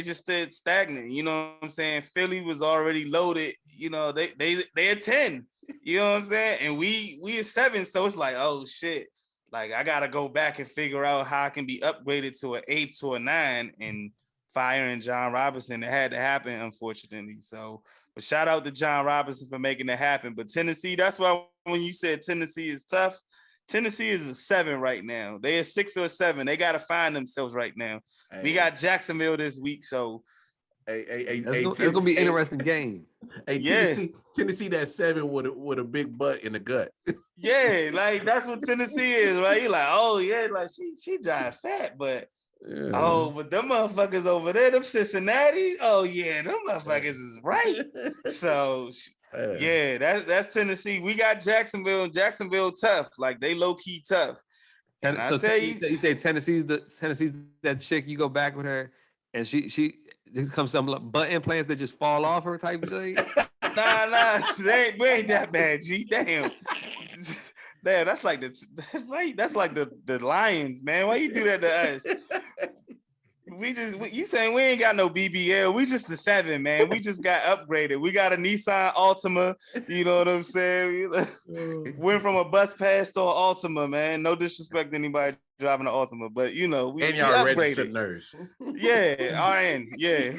just stood stagnant. You know what I'm saying? Philly was already loaded. You know, they had 10. You know what I'm saying? And we is 7, so it's like, oh shit. Like I gotta go back and figure out how I can be upgraded to an 8 to a 9 and firing John Robinson. It had to happen, unfortunately. So, but shout out to John Robinson for making it happen. But Tennessee, that's why when you said Tennessee is tough, Tennessee is a 7 right now. They are 6 or 7. They gotta find themselves right now. Hey. We got Jacksonville this week, so It's gonna be an interesting game. Hey, Yeah. Tennessee that 7 with a big butt in the gut. yeah, like that's what Tennessee is, right? You're like, oh yeah, like she jive fat, but but them motherfuckers over there, them Cincinnati, oh yeah, them motherfuckers is right. So yeah, that's Tennessee. We got Jacksonville. Jacksonville tough, like they low key tough. And I tell you say Tennessee's that chick. You go back with her, and she there comes some butt implants that just fall off her type of thing. Nah, we ain't that bad, G. Damn, that's like the Lions, man. Why you do that to us? You saying we ain't got no BBL? We just the 7, man. We just got upgraded. We got a Nissan Altima. You know what I'm saying? Went from a bus pass to an Altima, man. No disrespect to anybody driving an Altima, but you know we y'all upgraded. registered nurse. Yeah, RN. Yeah.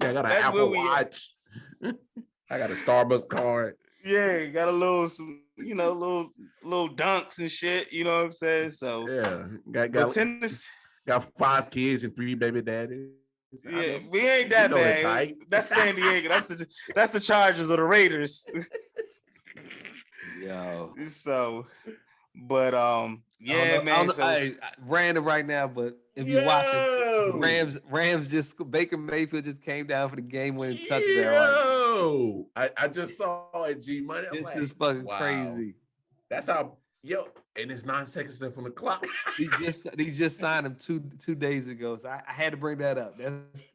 I got an Apple Watch. I got a Starbucks card. Yeah, got a little, little dunks and shit. You know what I'm saying? So yeah, got Tennessee. Got 5 kids and 3 baby daddies. Yeah, we ain't that bad. That's San Diego. That's the Chargers or the Raiders. Yo. So, but yeah, man. So random right now, but if you're watching, Rams just Baker Mayfield just came down for the game-winning touchdown. I just saw it, G Money. This is fucking crazy. That's how. And it's 9 seconds left on the clock. he just signed him two days ago, so I had to bring that up.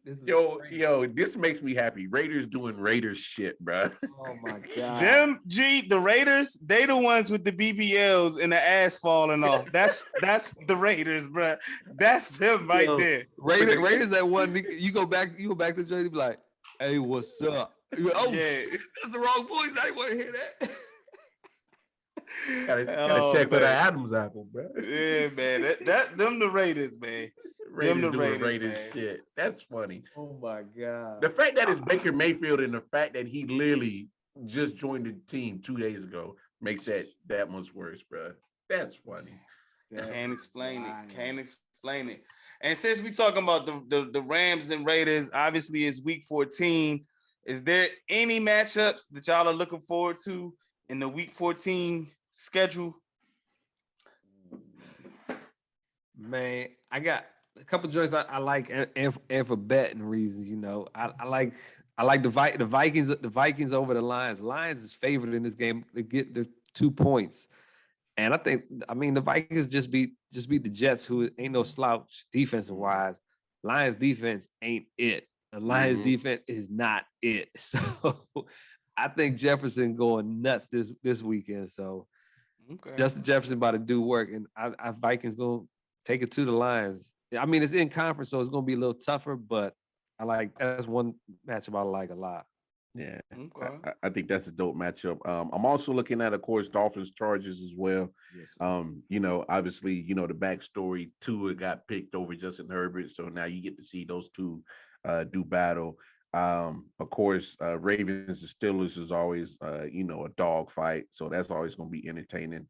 This makes me happy. Raiders doing Raiders shit, bro. Oh my god. The Raiders, they the ones with the BBLs and the ass falling off. That's the Raiders, bro. That's them right there. Raiders that one. You go back to the joint, be like, "Hey, what's up?" Like, oh yeah, that's the wrong voice. I didn't want to hear that. Gotta check for the Adam's apple, bro. Yeah, man. That them the Raiders, man. Raiders doing Raiders shit. That's funny. Oh my god. The fact that it's Baker Mayfield and the fact that he literally just joined the team 2 days ago makes that much worse, bro. That's funny. Can't explain it. And since we talking about the Rams and Raiders, obviously it's week 14. Is there any matchups that y'all are looking forward to in the week 14 schedule? Man, I got a couple joints I like and for betting reasons, I like the Vikings over the Lions. Lions is favored in this game to get the 2 points. And the Vikings just beat the Jets, who ain't no slouch defensive wise. Lions defense ain't it. The Lions defense is not it. So I think Jefferson going nuts this weekend. So Justin Jefferson about to do work, and I Vikings gonna take it to the Lions. I mean, it's in conference, so it's gonna be a little tougher, but that's one matchup I like a lot. Yeah, I think that's a dope matchup. I'm also looking at, of course, Dolphins Chargers as well. Yes. Obviously, the backstory. Tua got picked over Justin Herbert, so now you get to see those two do battle. Of course, Ravens and Steelers is always, a dog fight. So that's always going to be entertaining.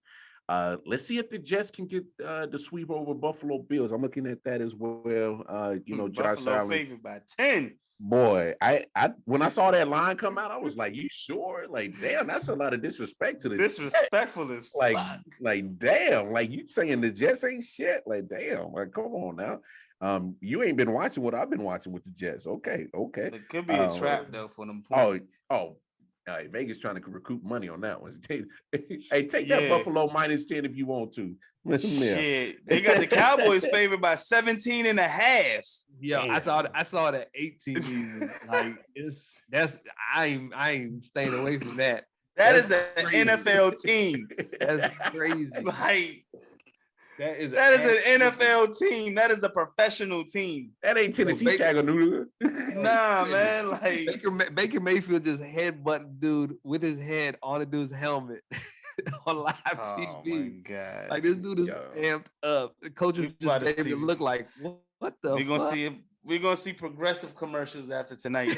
Let's see if the Jets can get the sweep over Buffalo Bills. I'm looking at that as well. Josh Allen favored by 10. Boy, I when I saw that line come out, I was like, "You sure?" Like, damn, that's a lot of disrespect to the disrespectful as fuck. Like, damn, like you saying the Jets ain't shit. Like, damn, like, come on now. You ain't been watching what I've been watching with the Jets. Okay. It could be a trap though for them points. Vegas trying to recoup money on that one. Hey, take that Buffalo -10 if you want to. Shit, they got the Cowboys favored by 17.5. Yeah, I saw that 18 even. Like I ain't staying away from that. That's an NFL team. That's crazy. That is an NFL team. That is a professional team. That ain't Tennessee Chattanooga. Nah, man. Like Baker Mayfield just headbutt dude with his head on the dude's helmet on live oh TV. my God. Like this dude is amped up. The coaches just gave him to look like what the We're gonna see progressive commercials after tonight.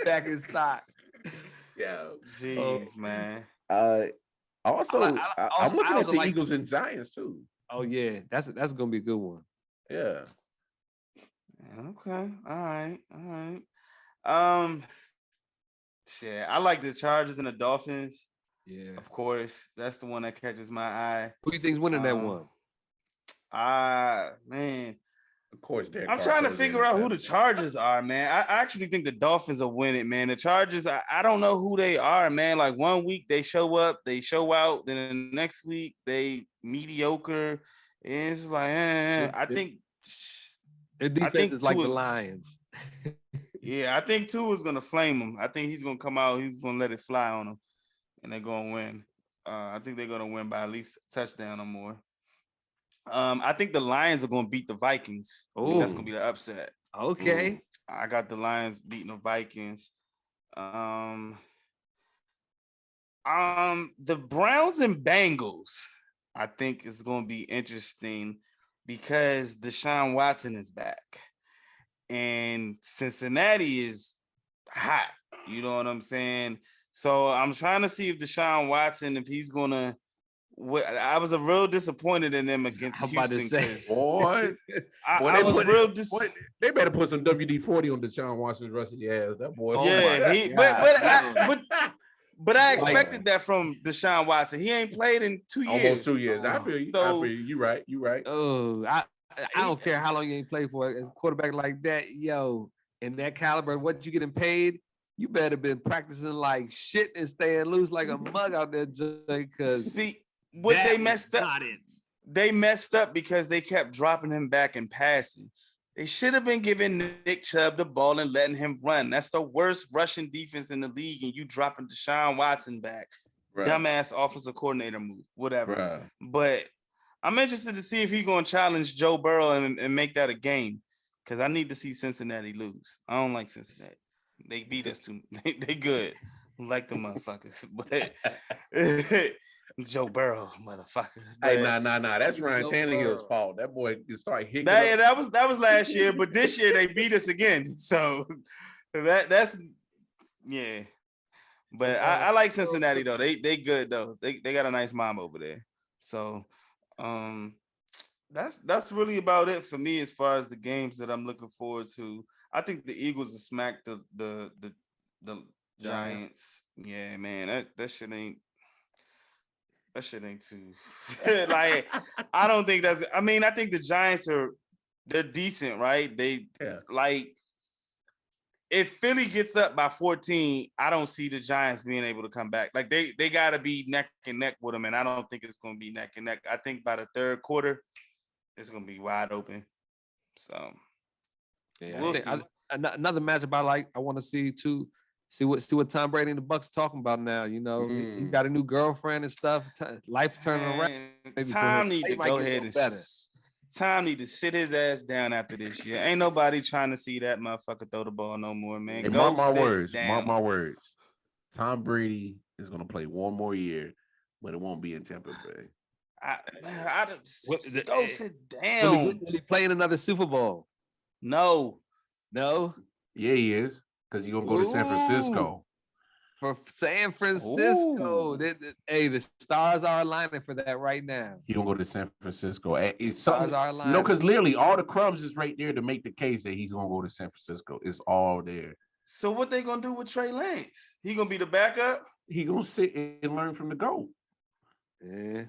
Back in stock. Yeah. Jeez, man. Also, I'm looking at the like, Eagles and Giants too. Oh yeah, that's gonna be a good one. Yeah. Okay. All right. Shit. I like the Chargers and the Dolphins. Yeah. Of course. That's the one that catches my eye. Who do you think's winning that one? Man. Of course, I'm trying to figure out who the Chargers are, man. I actually think the Dolphins will win it, man. The Chargers, I don't know who they are, man. Like 1 week they show up, they show out, then the next week they mediocre. And it's like, I think their defense is like the Lions. Yeah, I think Tua is gonna flame them. I think he's gonna come out, he's gonna let it fly on them, and they're gonna win. I think they're gonna win by at least a touchdown or more. I think the Lions are gonna beat the Vikings. I think that's gonna be the upset. Okay. I got the Lions beating the Vikings. The Browns and Bengals, I think is gonna be interesting because Deshaun Watson is back. And Cincinnati is hot. You know what I'm saying? So I'm trying to see if Deshaun Watson, if he's gonna. I was real disappointed in them against Houston. They better put some WD-40 on Deshaun Watson's rusty ass. That boy. But I expected that from Deshaun Watson. He ain't played in 2 years. Almost 2 years. I feel you. You right. Oh, I don't care how long you ain't played for as a quarterback like that, yo. In that caliber, what you getting paid? You better been practicing like shit and staying loose like a mug out there, because see. What they messed up, they messed up because they kept dropping him back and passing. They should have been giving Nick Chubb the ball and letting him run. That's the worst rushing defense in the league, and you dropping Deshaun Watson back. Right. Dumbass offensive coordinator move, whatever. Right. But I'm interested to see if he's going to challenge Joe Burrow and make that a game, because I need to see Cincinnati lose. I don't like Cincinnati. They beat us too. They good. I like them motherfuckers, but Joe Burrow, motherfucker. Hey, nah. That's Ryan Tannehill's fault. That boy just started hitting. That was last year, but this year they beat us again. So that's yeah. But I like Cincinnati though. They good though. They got a nice mom over there. So that's really about it for me as far as the games that I'm looking forward to. I think the Eagles will smack the Giants. Yeah, man. That shit ain't. That shit ain't too like. I don't think that's. I mean, I think the Giants they're decent, right? Like. If Philly gets up by 14, I don't see the Giants being able to come back. Like they got to be neck and neck with them, and I don't think it's going to be neck and neck. I think by the third quarter, it's going to be wide open. So, yeah, we'll see. Another matchup I want to see too. See what Tom Brady and the Bucks talking about now. You know, he got a new girlfriend and stuff. Life's turning around. Tom need to go ahead and Tom need to sit his ass down after this year. Ain't nobody trying to see that motherfucker throw the ball no more, man. Hey, mark my words. Mark my words. Tom Brady is gonna play one more year, but it won't be in Tampa Bay. Go sit down. Will he play in another Super Bowl? No. Yeah, he is. Because you're gonna go to San Francisco. For San Francisco. Hey, the stars are aligning for that right now. He gonna go to San Francisco. Stars are aligning. No, because literally all the crumbs is right there to make the case that he's gonna go to San Francisco. It's all there. So what they gonna do with Trey Lance? He gonna be the backup? He gonna sit and learn from the GOAT. Yeah.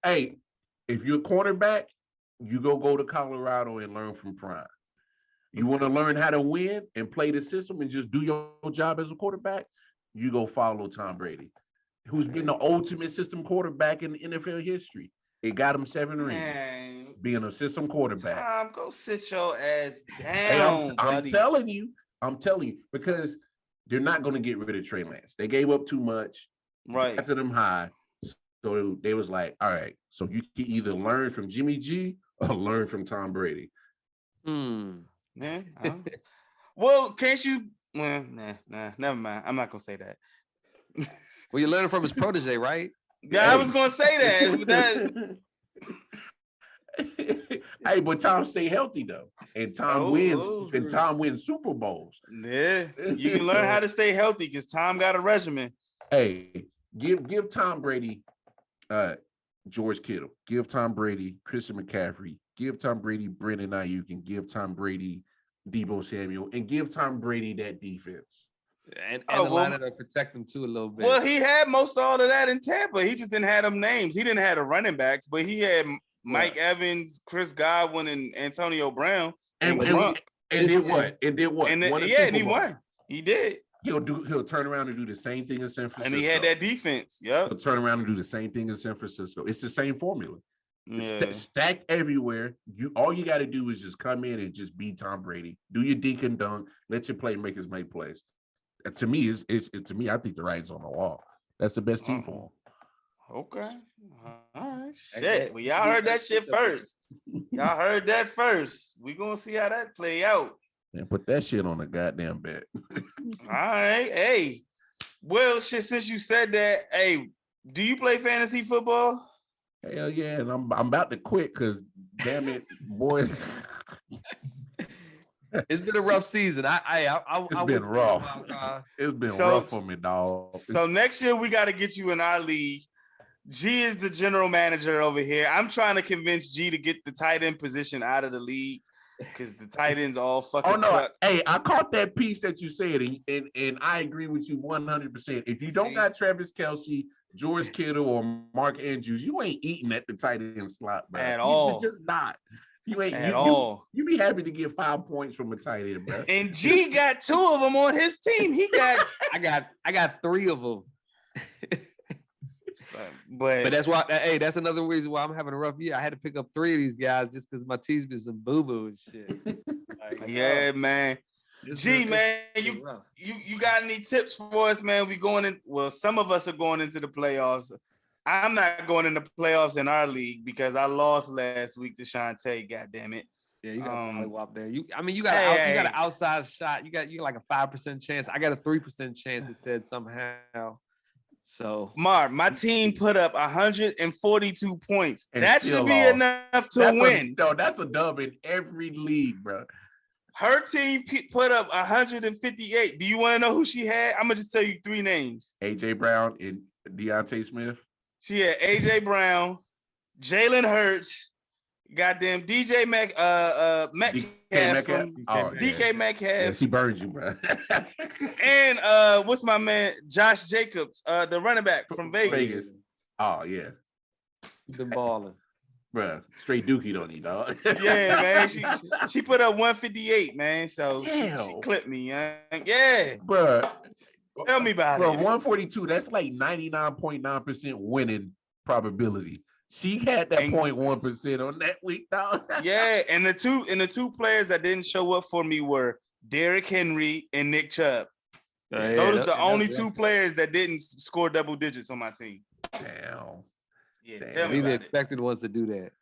Hey, if you're a quarterback, you go to Colorado and learn from Prime. You want to learn how to win and play the system and just do your job as a quarterback, you go follow Tom Brady, who's been the ultimate system quarterback in NFL history. It got him 7 rings, being a system quarterback. Tom, go sit your ass down, hey, I'm telling you, because they're not going to get rid of Trey Lance. They gave up too much. Right. Got to them high. So they was like, all right, so you can either learn from Jimmy G or learn from Tom Brady. Yeah. Well, can't you? Well, nah, never mind. I'm not gonna say that. Well, you're learning from his protege, right? Yeah, I was gonna say that. Hey, but Tom stay healthy though, and Tom wins. And Tom wins Super Bowls. Yeah, you can learn how to stay healthy because Tom got a regimen. Hey, give Tom Brady, George Kittle. Give Tom Brady Christian McCaffrey. Give Tom Brady Brandon Ayuk, and give Tom Brady Deebo Samuel, and give Tom Brady that defense. And the line to protect them too a little bit. Well, he had most all of that in Tampa. He just didn't have them names. He didn't have the running backs, but he had Mike Evans, Chris Godwin, and Antonio Brown. And did what? And he won. He did. He'll turn around and do the same thing in San Francisco. And he had that defense. Yep. He'll turn around and do the same thing in San Francisco. It's the same formula. Yeah. Stacked everywhere. All you got to do is just come in and just beat Tom Brady. Do your dink and dunk. Let your playmakers make plays. To me, I think the writing's on the wall. That's the best team for him. Okay. All right. Shit. Well, y'all heard that shit first. Y'all heard that first. We gonna see how that play out. And put that shit on a goddamn bet. All right. Hey. Well, shit, since you said that, hey, do you play fantasy football? Hell yeah, and I'm about to quit because damn it, boy. It's been a rough season. It's been rough. It's been rough for me, dog. So next year we got to get you in our league. G is the general manager over here. I'm trying to convince G to get the tight end position out of the league because the tight ends all fucking suck. Hey, I caught that piece that you said, and I agree with you 100%. If you don't got Travis Kelce, George Kittle, or Mark Andrews, you ain't eating at the tight end slot, bro. At all. You're just not. You ain't at all. You be happy to get 5 points from a tight end, bro. And G got 2 of them on his team. He got I got 3 of them. But that's why. Hey, that's another reason why I'm having a rough year. I had to pick up 3 of these guys just because my team's been some boo boo and shit. Man. G, man, you got any tips for us, man? We going in. Well, some of us are going into the playoffs. I'm not going into playoffs in our league because I lost last week to Shantae. God damn it. Yeah, you got to up there. You got an outside shot. You got like a 5% chance. I got a 3% chance. It said somehow. So my team put up 142 points. That should be enough to win. That's a dub in every league, bro. Her team put up 158. Do you want to know who she had? I'm gonna just tell you 3 names: AJ Brown and Deontay Smith. She had AJ Brown, Jalen Hurts, goddamn DJ Metcalf from DK Metcalf. Yeah, she burned you, bro. And what's my man Josh Jacobs, the running back from Vegas. Oh yeah, he's been balling, bro. Straight dookie on you, dog. Yeah, man. She put up 158, man. So she clipped me, yeah, bro. Tell me about it. 142, that's like 99.9% winning probability. She had that 0.1% on that week, dog. Yeah, and the two players that didn't show up for me were Derrick Henry and Nick Chubb. Those are the only 2 players that didn't score double digits on my team. Damn. Yeah, we the expected ones to do that.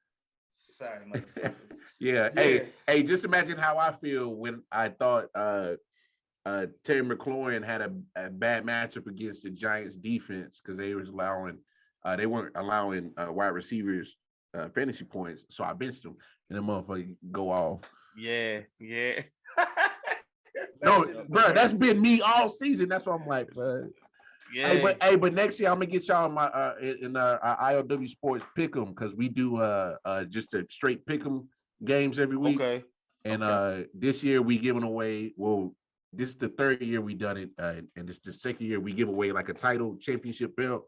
Sorry, motherfuckers. Yeah. Hey, just imagine how I feel when I thought Terry McLaurin had a bad matchup against the Giants defense because they weren't allowing wide receivers fantasy points, so I benched them and the motherfucker go off. Yeah. No, bro, that's been me all season. That's what I'm like, bro. Yeah. But next year I'm gonna get y'all in our ILW Sports Pick'em because we do just a straight Pick'em games every week. Okay. And this year we giving away. Well, this is the 3rd year we done it, and this is the 2nd year we give away like a title championship belt.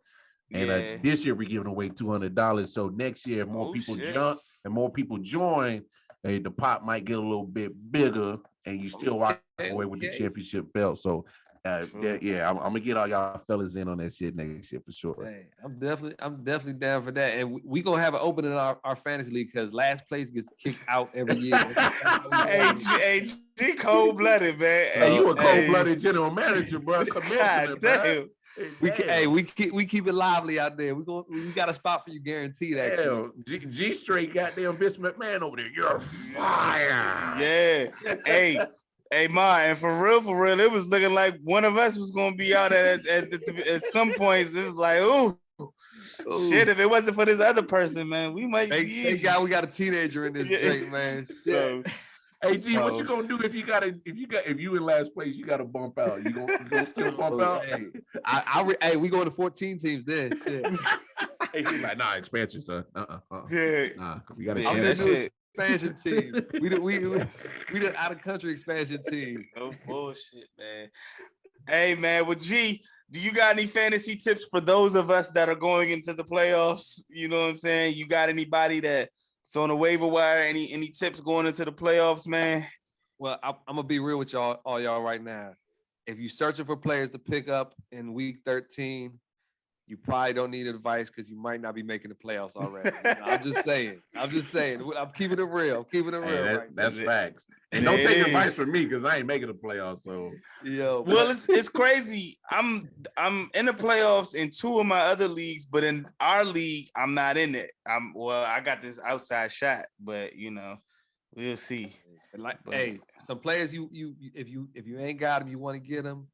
And this year we're giving away $200. So next year, if more people jump and more people join, the pot might get a little bit bigger, and you still walk away with the championship belt. So, I'm gonna get all y'all fellas in on that shit next year for sure. Hey, I'm definitely down for that, and we gonna have an opening in our fantasy league because last place gets kicked out every year. Hey, G cold blooded, man. Hey, you a cold blooded general manager, bro. God damn. We keep it lively out there. We got a spot for you guaranteed. Actually, G straight goddamn Vince McMahon over there. You're fire. Yeah. Hey, Ma, and for real, it was looking like one of us was gonna be out at some points. It was like, ooh, shit. If it wasn't for this other person, man, we might be. Thank God we got a teenager in this drink, man. So, hey G, what you gonna do if you in last place? You gotta bump out. You gonna still bump out? Hey, we going to 14 teams then. Shit. Hey, she's like, nah, expansion, son. Yeah. Nah, we gotta I'm change the that new shit. expansion team. We the out of country expansion team. No bullshit, man. Hey, man. Well, G, do you got any fantasy tips for those of us that are going into the playoffs? You know what I'm saying? You got anybody that's on the waiver wire? Any tips going into the playoffs, man? Well, I'm gonna be real with all y'all right now. If you're searching for players to pick up in week 13, you probably don't need advice because you might not be making the playoffs already. I'm just saying. I'm keeping it real. That's facts. And don't take advice from me because I ain't making the playoffs. So well, it's crazy. I'm in the playoffs in 2 of my other leagues, but in our league, I'm not in it. I got this outside shot, but we'll see. Hey, some players if you ain't got them, you want to get them.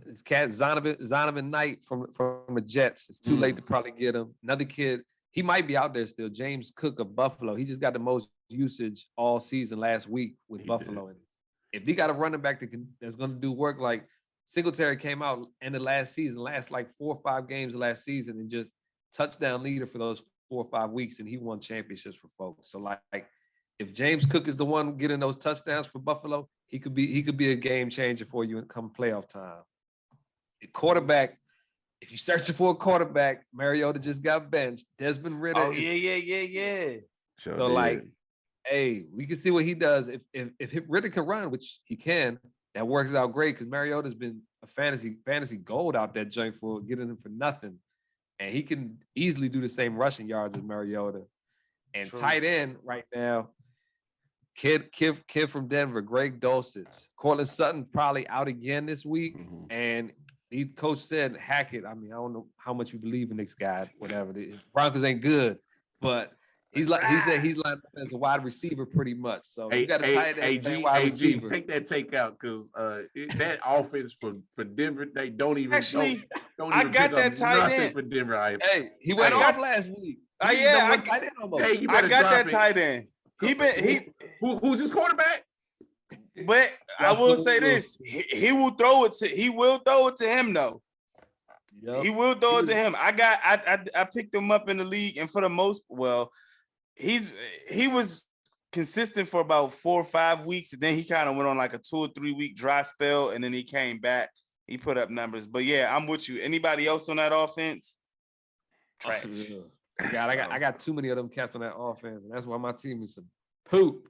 It's Zonovan Knight from the Jets. It's too late to probably get him. Another kid, he might be out there still. James Cook of Buffalo. He just got the most usage all season last week with Buffalo. And if he got a running back that's going to do work, like Singletary came out in the last like 4 or 5 games of last season and just touchdown leader for those 4 or 5 weeks, and he won championships for folks. So like if James Cook is the one getting those touchdowns for Buffalo, he could be a game changer for you come playoff time. A quarterback, if you're searching for a quarterback, Mariota just got benched. Desmond Ridder. Oh yeah. Sure So did. hey, we can see what he does. If Ridder can run, which he can, that works out great because Mariota's been a fantasy gold out that joint for getting him for nothing, and he can easily do the same rushing yards as Mariota. And True. Tight end right now. Kid from Denver, Greg Dulcich. Cortland Sutton probably out again this week. And the coach said, Hackett. I mean, I don't know how much you believe in this guy, whatever. The Broncos ain't good, but he said he's lined up as a wide receiver pretty much. So you got a tight end wide receiver. Take that take out because that offense for Denver, they don't even actually. Don't I even got pick up that tight nothing end for Denver. Hey, he went off last week. I got that tight end. Who's his quarterback? But I will say this: he will throw it to him though. Yep. He will throw it to him. I picked him up in the league, and for the most, he was consistent for about 4 or 5 weeks, and then he kind of went on like a 2 or 3 week dry spell, and then he came back. He put up numbers, but yeah, I'm with you. Anybody else on that offense? Trash. God, I got too many of them cats on that offense, and that's why my team is some poop.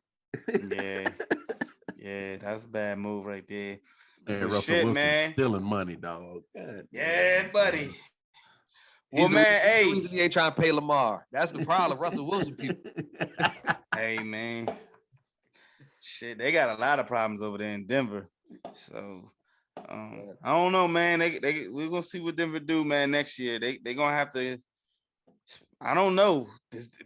Yeah, that's a bad move right there. Man, Russell Wilson's stealing money, dog. God, yeah, buddy. Well, man, hey, he ain't trying to pay Lamar. That's the problem, Russell Wilson people. Hey, man, shit, they got a lot of problems over there in Denver. So I don't know, man. We're gonna see what Denver do, man, next year. They gonna have to. I don't know.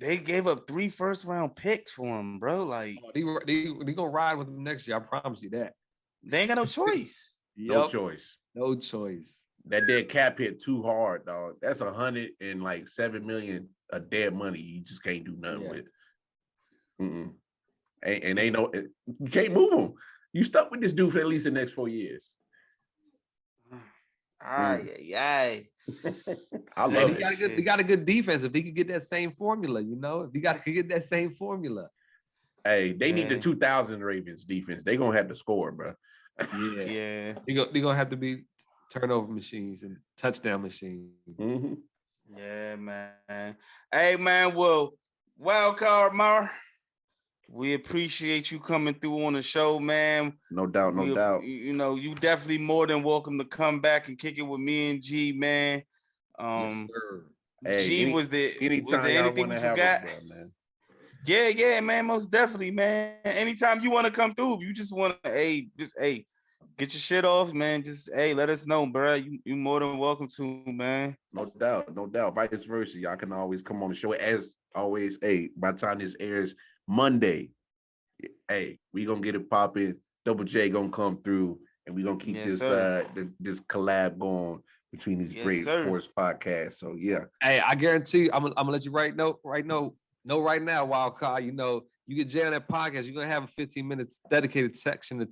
They gave up 3 first-round picks for him, bro. Like they gonna ride with him next year. I promise you that. They ain't got no choice. No choice. No choice. That dead cap hit too hard, dog. That's $107 million of dead money. You just can't do nothing with. And ain't no. You can't move him. You stuck with this dude for at least the next 4 years. I love it. He got a good defense. If he could get that same formula, if he could get that same formula. Hey, they need the 2000 Ravens defense. They're gonna have to score, bro. Yeah. They're gonna have to be turnover machines and touchdown machines. Yeah, man. Hey, man. Well, wild card, Mar. We appreciate you coming through on the show, man. No doubt. You definitely more than welcome to come back and kick it with me and G, man. Yes, sir. G, was there anything you forgot? Man. Yeah, man, most definitely, man. Anytime you want to come through, if you just want to, get your shit off, man. Just let us know, bro. You more than welcome to, man. No doubt, no doubt. Vice versa, y'all can always come on the show. As always, hey, by the time this airs Monday, hey, we gonna get it popping. Double J gonna come through, and we gonna keep this this collab going between these great sports podcasts. So yeah. Hey, I guarantee you, I'm gonna let you know right now, Wild Card. You know, you get Jay on that podcast, you're gonna have a 15 minutes dedicated section to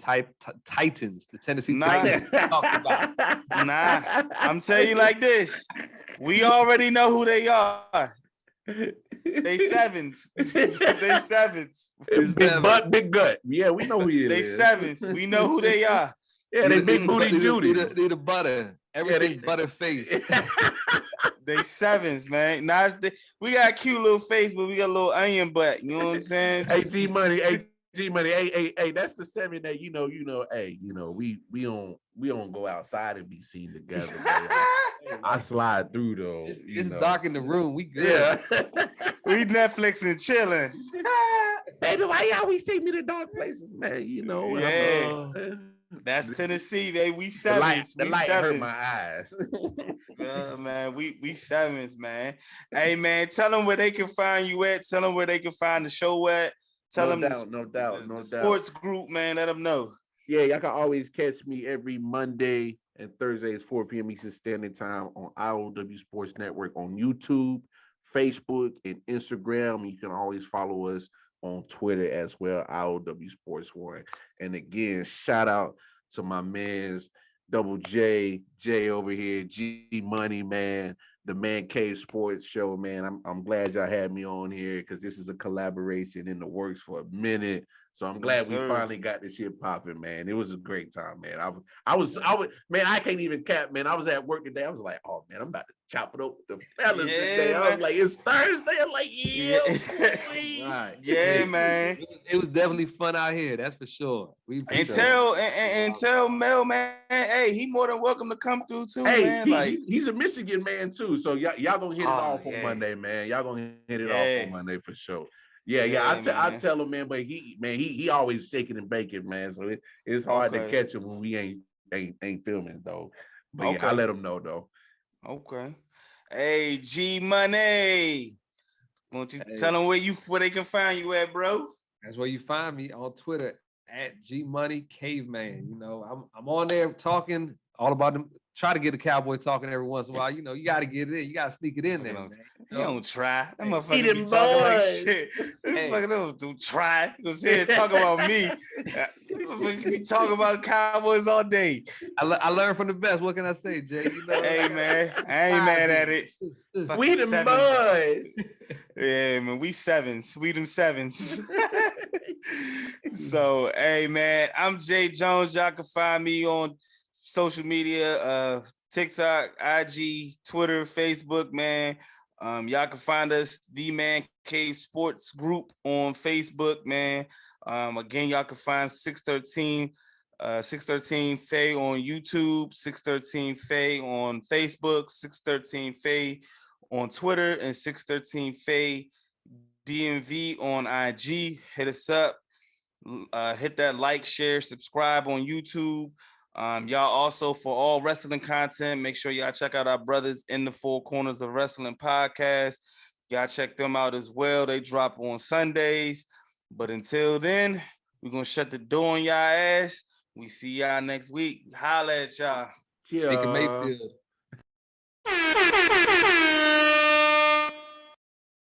Titans, the Tennessee Titans. Talk about. Nah, I'm telling you like this. We already know who they are. They sevens. They sevens. Big butt, big gut. Yeah, we know who he is. They sevens. We know who they are. Yeah, they big booty Judy. They the butter. Everything butter face. They sevens, man. Now we got a cute little face, but we got a little onion butt. You know what I'm saying? G money. Hey, that's the 7 that you know. Hey, we don't go outside and be seen together. I slide through though. It's dark in the room. We good. Yeah. We Netflix and chilling. Baby, why y'all always take me to dark places, man? Yeah. That's Tennessee, baby. We sevens. The light hurt my eyes. Man, we sevens, man. Hey, man, tell them where they can find you at. Tell them where they can find the show at. Tell them no doubt. Sports group, man. Let them know. Yeah, y'all can always catch me every Monday and Thursdays, 4 p.m. Eastern Standard Time on IOW Sports Network on YouTube, Facebook, and Instagram. You can always follow us on Twitter as well, IOW Sports 1. And again, shout out to my man's Double J over here, G Money, man, the ManCave Sports Show, man. I'm glad y'all had me on here because this is a collaboration in the works for a minute. So I'm glad we finally got this shit popping, man. It was a great time, man. I was, man, I can't even cap, man. I was at work today. I was like, oh man, I'm about to chop it up with the fellas today. Man. I was like, it's Thursday. I'm like, yeah. Right. Yeah, man. It was definitely fun out here. That's for sure. Tell Mel, man, hey, he more than welcome to come through too, man. He's a Michigan man too. So y'all gonna hit it off on Monday, man. Y'all gonna hit it off on Monday for sure. Yeah. I tell him, man, but he always shaking and baking, man. So it's hard to catch him when we ain't filming though. But yeah, I let him know though. Okay. Hey, G Money. Won't you tell them where they can find you at, bro? That's where you find me on Twitter at G Money Caveman. You know, I'm on there talking all about them. Try to get a cowboy talking every once in a while. You know, you got to get it in. You got to sneak it in there, man. You don't try. That motherfucker be talking like shit. Motherfucker don't try. Because here talk about me. We talk about Cowboys all day. I learned from the best. What can I say, Jay? You know, hey, man. I ain't mad at it. We the boys. Yeah, man. We sevens. We them sevens. So, hey, man. I'm Jay Jones. Y'all can find me on social media, TikTok, IG, Twitter, Facebook, man. Y'all can find us, Thee ManCave Sports Group on Facebook, man. Again, y'all can find 613 Faye on YouTube, 613 Faye on Facebook, 613 Faye on Twitter, and 613 Faye DMV on IG. Hit us up. Hit that like, share, subscribe on YouTube. Y'all also, for all wrestling content, make sure y'all check out our brothers in the Four Corners of Wrestling podcast. Y'all check them out as well. They drop on Sundays. But until then, we're going to shut the door on y'all ass. We see y'all next week. Holla at y'all. Baker Mayfield.